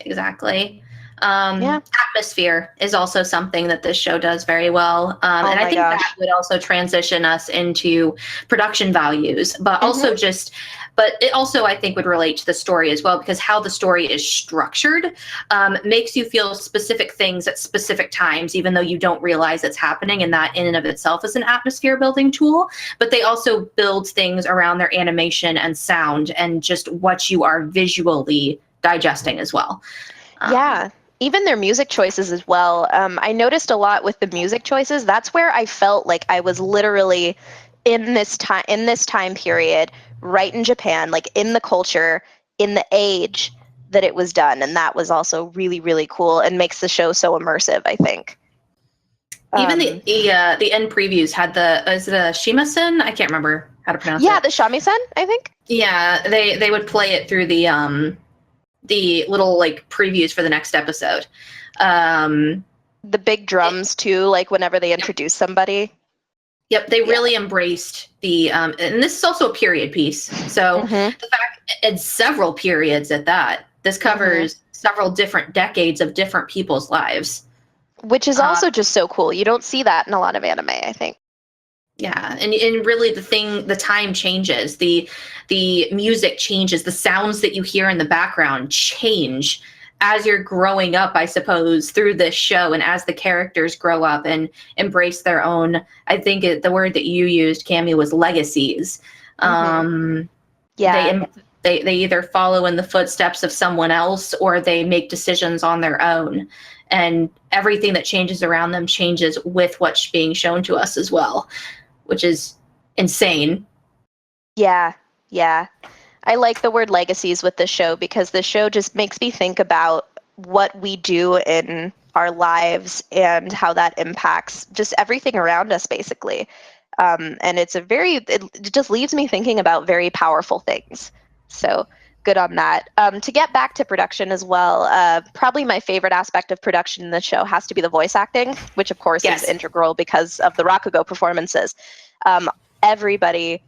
Exactly. Atmosphere is also something that this show does very well. And I think that would also transition us into production values, but also but it also, I think, would relate to the story as well, because how the story is structured makes you feel specific things at specific times, even though you don't realize it's happening. And that in and of itself is an atmosphere building tool. But they also build things around their animation and sound and just what you are visually digesting as well. Even their music choices as well. I noticed a lot with the music choices. That's where I felt like I was literally in this time period, right in Japan, like in the culture, in the age that it was done. And that was also really, really cool and makes the show so immersive, I think. Even the end previews had is it a Shimasen? I can't remember how to pronounce it. Yeah, the shamisen, I think. Yeah, they would play it through the little like previews for the next episode. The big drums too, like whenever they introduce somebody. Yep, they really embraced the, and this is also a period piece. So the fact, and several periods at that, this covers several different decades of different people's lives. Which is also just so cool. You don't see that in a lot of anime, I think. Yeah, and really the time changes, the music changes, the sounds that you hear in the background change as you're growing up, I suppose, through this show, and as the characters grow up and embrace their own, I think the word that you used, Cami, was legacies. Yeah. They either follow in the footsteps of someone else or they make decisions on their own. And everything that changes around them changes with what's being shown to us as well, which is insane. Yeah. I like the word legacies with this show because the show just makes me think about what we do in our lives and how that impacts just everything around us, basically. And it just leaves me thinking about very powerful things. So good on that. To get back to production as well, probably my favorite aspect of production in the show has to be the voice acting, which of course is integral because of the Rakugo performances. Everybody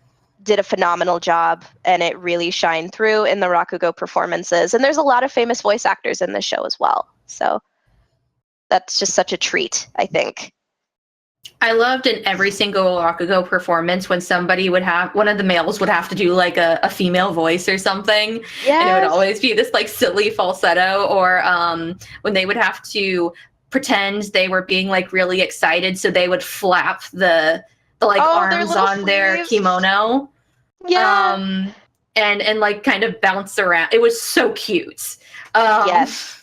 did a phenomenal job, and it really shined through in the Rakugo performances. And there's a lot of famous voice actors in this show as well. So that's just such a treat, I think. I loved in every single Rakugo performance when one of the males would have to do like a female voice or something. Yes. And it would always be this like silly falsetto, or when they would have to pretend they were being like really excited. So they would flap the arms on their kimono. Yeah. And like kind of bounce around. It was so cute. Yes.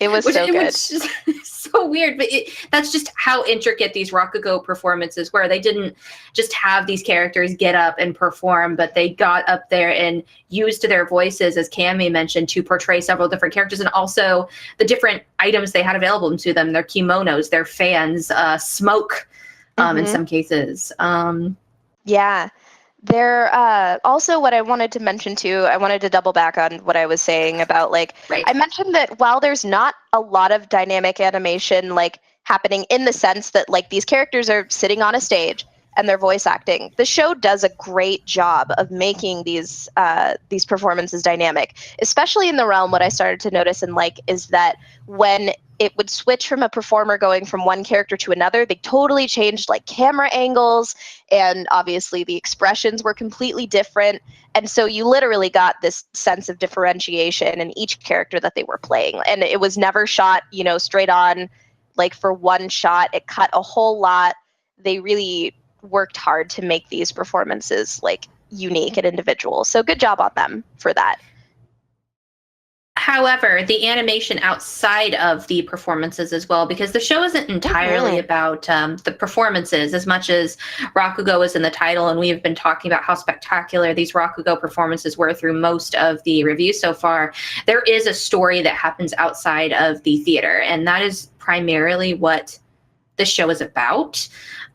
It was so good. Was just so weird, but that's just how intricate these Rakugo performances were. They didn't just have these characters get up and perform, but they got up there and used their voices, as Cami mentioned, to portray several different characters, and also the different items they had available to them, their kimonos, their fans, smoke, in some cases. Yeah. There, also what I wanted to mention too, I wanted to double back on what I was saying about I mentioned that while there's not a lot of dynamic animation happening in the sense that these characters are sitting on a stage and they're voice acting, the show does a great job of making these performances dynamic, especially in the realm. What I started to notice and is that when it would switch from a performer going from one character to another, they totally changed camera angles, and obviously the expressions were completely different. And so you literally got this sense of differentiation in each character that they were playing. And it was never shot, straight on, for one shot. It cut a whole lot. They really worked hard to make these performances unique and individual. So good job on them for that. However, the animation outside of the performances as well, because the show isn't entirely about the performances as much as Rakugo is in the title, and we have been talking about how spectacular these Rakugo performances were through most of the review so far. There is a story that happens outside of the theater, and that is primarily what the show is about.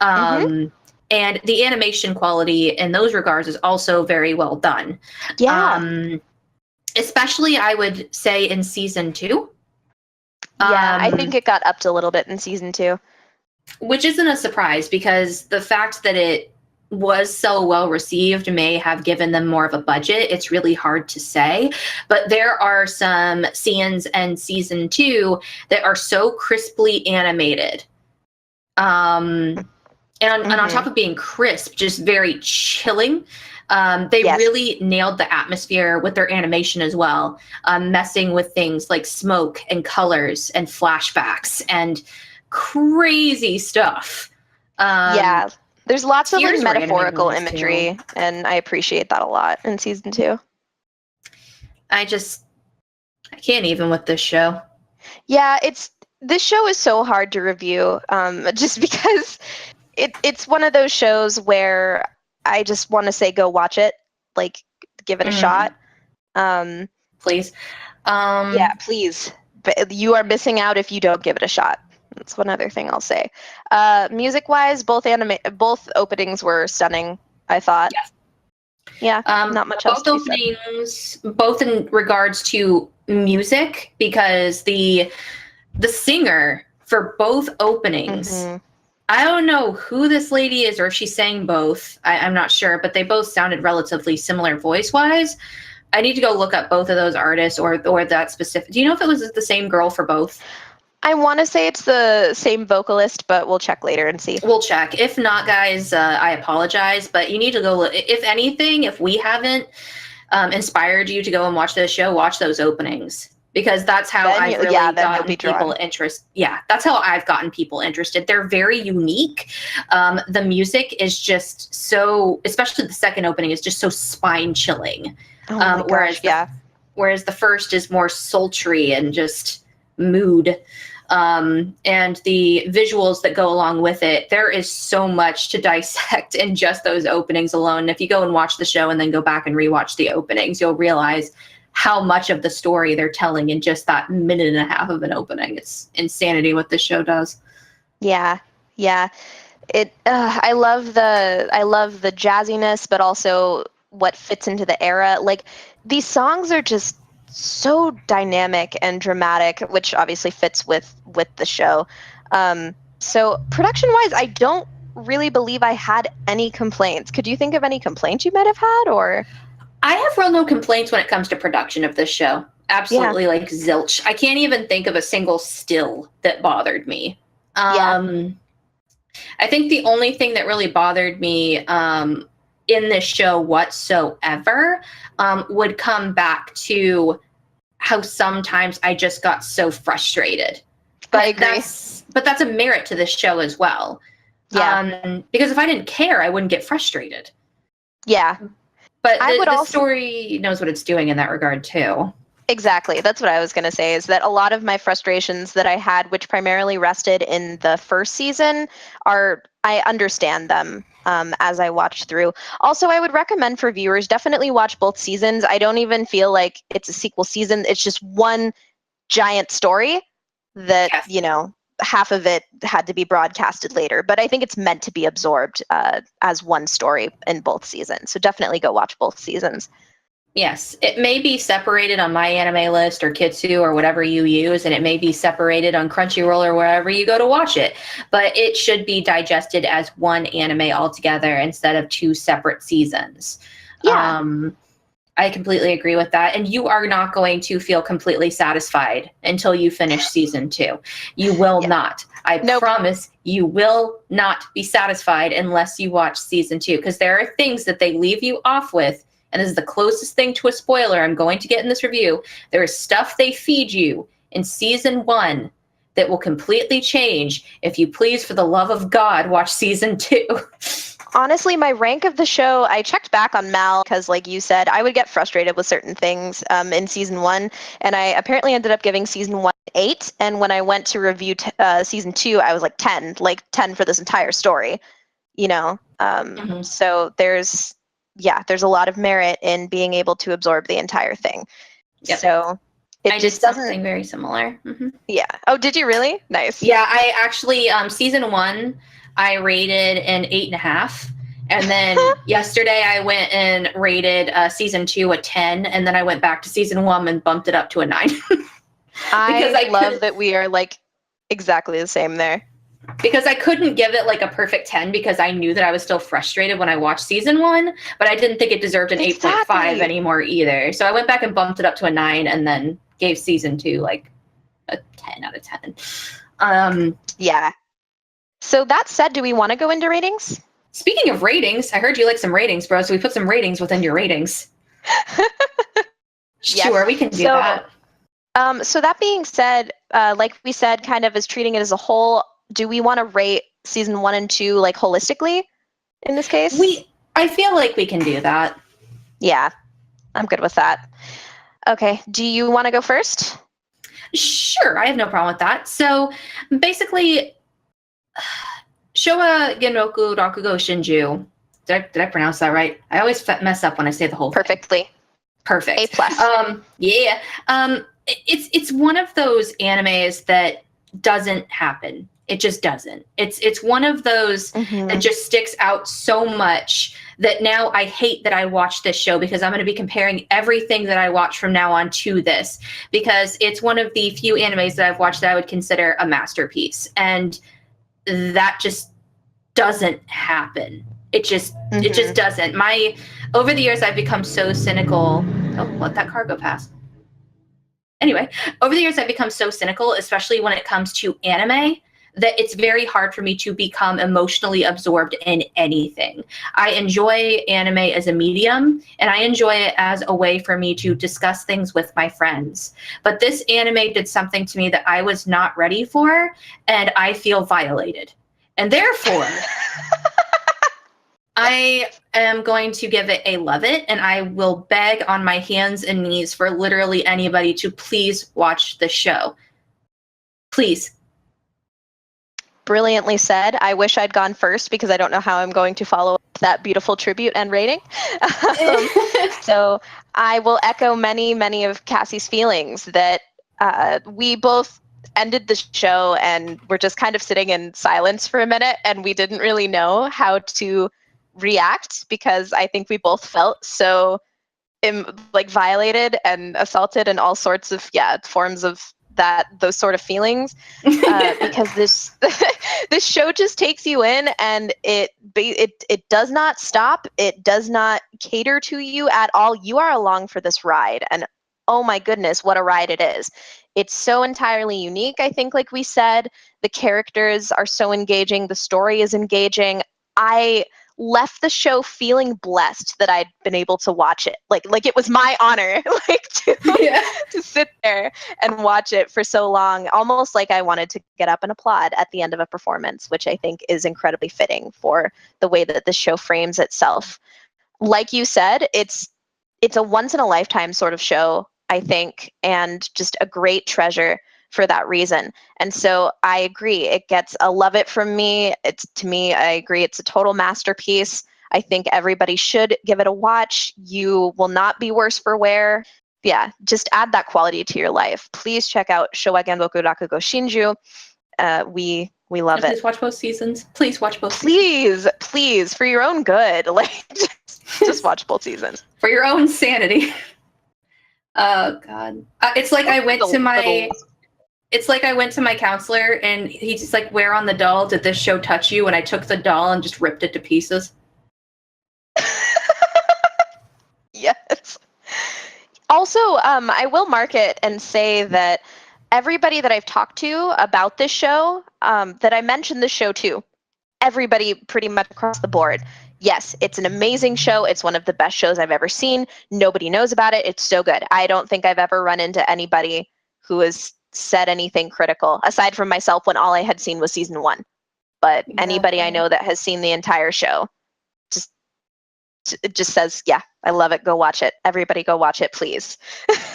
And the animation quality in those regards is also very well done. Yeah. Especially, I would say, in season 2. Yeah, I think it got upped a little bit in season 2. Which isn't a surprise, because the fact that it was so well received may have given them more of a budget. It's really hard to say. But there are some scenes in season 2 that are so crisply animated. And on top of being crisp, just very chilling. They really nailed the atmosphere with their animation as well, messing with things like smoke and colors and flashbacks and crazy stuff. There's lots of metaphorical imagery, and I appreciate that a lot in season 2. I can't even with this show. Yeah, this show is so hard to review, just because it's one of those shows where I just want to say go watch it, give it a shot. Please. Yeah, please. But you are missing out if you don't give it a shot. That's one other thing I'll say. Music-wise, both openings were stunning, I thought. Yes. Yeah, not much else to be said. Both in regards to music, because the singer for both openings I don't know who this lady is or if she's saying both. I'm not sure, but they both sounded relatively similar voice-wise. I need to go look up both of those artists or that specific. Do you know if it was the same girl for both? I want to say it's the same vocalist, but we'll check later and see. We'll check. If not, guys, I apologize, but you need to go look. If anything, if we haven't inspired you to go and watch this show, watch those openings. Because that's how I've really gotten people interested. Yeah, that's how I've gotten people interested. They're very unique. The music is just so, especially the second opening, is just so spine-chilling. Oh my gosh, whereas the first is more sultry and just mood. And the visuals that go along with it, there is so much to dissect in just those openings alone. And if you go and watch the show and then go back and rewatch the openings, you'll realize how much of the story they're telling in just that minute and a half of an opening. It's insanity what this show does. Yeah. I love the jazziness, but also what fits into the era. Like, these songs are just so dynamic and dramatic, which obviously fits with the show. So production-wise, I don't really believe I had any complaints. Could you think of any complaints you might have had, or? I have real no complaints when it comes to production of this show. Absolutely, like zilch. I can't even think of a single still that bothered me. I think the only thing that really bothered me in this show whatsoever would come back to how sometimes I just got so frustrated. But I agree. But that's a merit to this show as well. Yeah. Because if I didn't care, I wouldn't get frustrated. Yeah. But the story knows what it's doing in that regard, too. Exactly. That's what I was going to say, is that a lot of my frustrations that I had, which primarily rested in the first season, I understand them as I watched through. Also, I would recommend for viewers, definitely watch both seasons. I don't even feel like it's a sequel season. It's just one giant story that, half of it had to be broadcasted later. But I think it's meant to be absorbed as one story in both seasons. So definitely go watch both seasons. Yes, it may be separated on My Anime List or Kitsu or whatever you use, and it may be separated on Crunchyroll or wherever you go to watch it. But it should be digested as one anime altogether instead of two separate seasons. Yeah. I completely agree with that. And you are not going to feel completely satisfied until you finish season 2. You will not. I promise you will not be satisfied unless you watch season 2, because there are things that they leave you off with. And this is the closest thing to a spoiler I'm going to get in this review. There is stuff they feed you in season 1 that will completely change. If you please, for the love of God, watch season 2. Honestly, my rank of the show, I checked back on Mal because, like you said, I would get frustrated with certain things in season 1, and I apparently ended up giving season 1 8. And when I went to review season 2, I was like 10 for this entire story. So there's a lot of merit in being able to absorb the entire thing. Yep. So I just did something very similar. Mm-hmm. Yeah. Oh, did you really? Nice. Yeah, I actually season 1. I rated an 8.5, and then yesterday I went and rated season 2 a 10, and then I went back to season 1 and bumped it up to a 9. I love that we are like exactly the same there. Because I couldn't give it like a perfect 10 because I knew that I was still frustrated when I watched season 1, but I didn't think it deserved an 8.5 anymore either. So I went back and bumped it up to a 9, and then gave season 2 like a 10 out of 10. Yeah. So that said, do we want to go into ratings? Speaking of ratings, I heard you like some ratings, bro. So we put some ratings within your ratings. Sure, we can do that. So that being said, like we said, kind of as treating it as a whole, do we want to rate season 1 and 2 like holistically in this case? I feel like we can do that. Yeah, I'm good with that. Okay, do you want to go first? Sure, I have no problem with that. So basically, Showa Genroku Rakugo Shinju. Did I pronounce that right? I always mess up when I say the whole Perfectly. thing. Perfect. A+. Yeah. It's one of those animes that doesn't happen. It just doesn't. It's one of those that just sticks out so much that now I hate that I watched this show, because I'm going to be comparing everything that I watch from now on to this, because it's one of the few animes that I've watched that I would consider a masterpiece. And that just doesn't happen. It just doesn't. Over the years I've become so cynical. Oh, let that car go past. Anyway, over the years I've become so cynical, especially when it comes to anime, that it's very hard for me to become emotionally absorbed in anything. I enjoy anime as a medium, and I enjoy it as a way for me to discuss things with my friends. But this anime did something to me that I was not ready for, and I feel violated. And therefore, I am going to give it a love it, and I will beg on my hands and knees for literally anybody to please watch the show. Please. Brilliantly said. I wish I'd gone first because I don't know how I'm going to follow up that beautiful tribute and rating. So I will echo many of Cassie's feelings that we both ended the show and we're just kind of sitting in silence for a minute, and we didn't really know how to react because I think we both felt so violated and assaulted and all sorts of forms of those sort of feelings because this this show just takes you in, and it does not stop. It does not cater to you at all. You are along for this ride, and oh my goodness, what a ride it is. It's so entirely unique. I think, like we said, the characters are so engaging. The story is engaging. I left the show feeling blessed that I'd been able to watch it. Like it was my honor, to sit there and watch it for so long, almost like I wanted to get up and applaud at the end of a performance, which I think is incredibly fitting for the way that the show frames itself. Like you said, it's a once in a lifetime sort of show, I think, and just a great treasure for that reason. And so I agree. It gets a love it from me. I agree. It's a total masterpiece. I think everybody should give it a watch. You will not be worse for wear. Yeah, just add that quality to your life. Please check out Showa Genroku Rakugo Shinju. We love it. Please watch both seasons. Please watch both seasons. Please, for your own good. Just watch both seasons. For your own sanity. Oh, God. It's like I went to my counselor and he's just like, where on the doll did this show touch you? And I took the doll and just ripped it to pieces. Yes. Also, I will mark it and say that everybody that I've talked to about this show, that I mentioned this show to, everybody pretty much across the board. Yes, it's an amazing show. It's one of the best shows I've ever seen. Nobody knows about it. It's so good. I don't think I've ever run into anybody who has said anything critical, aside from myself when all I had seen was season 1. But anybody I know that has seen the entire show just says, yeah, I love it. Go watch it. Everybody go watch it, please.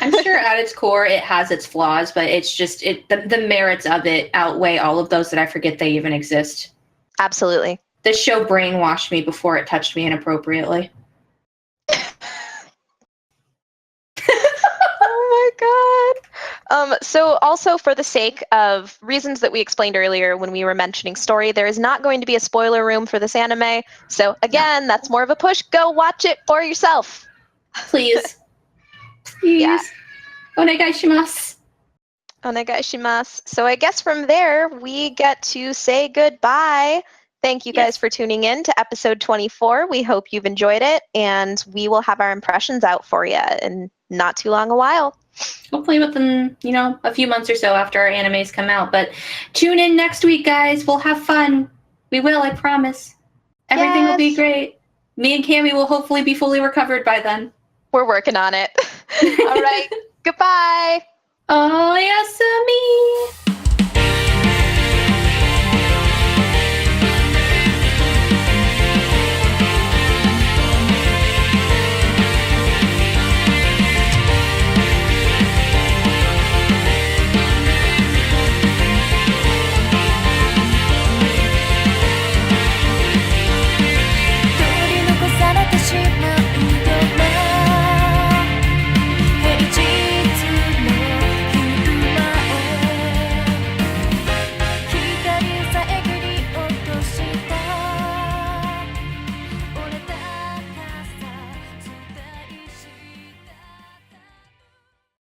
I'm sure at its core it has its flaws, but it's just the merits of it outweigh all of those that I forget they even exist. Absolutely. This show brainwashed me before it touched me inappropriately. Oh my God. So also, for the sake of reasons that we explained earlier when we were mentioning story, there is not going to be a spoiler room for this anime. So again, that's more of a push. Go watch it for yourself. Please. Please. Yeah. Onegaishimasu. Onegaishimasu. So I guess from there, we get to say goodbye. Thank you guys for tuning in to episode 24. We hope you've enjoyed it, and we will have our impressions out for you in not too long a while. Hopefully within, a few months or so after our animes come out. But tune in next week, guys. We'll have fun. We will, I promise. Everything will be great. Me and Cammie will hopefully be fully recovered by then. We're working on it. All right. Goodbye. Oyasumi.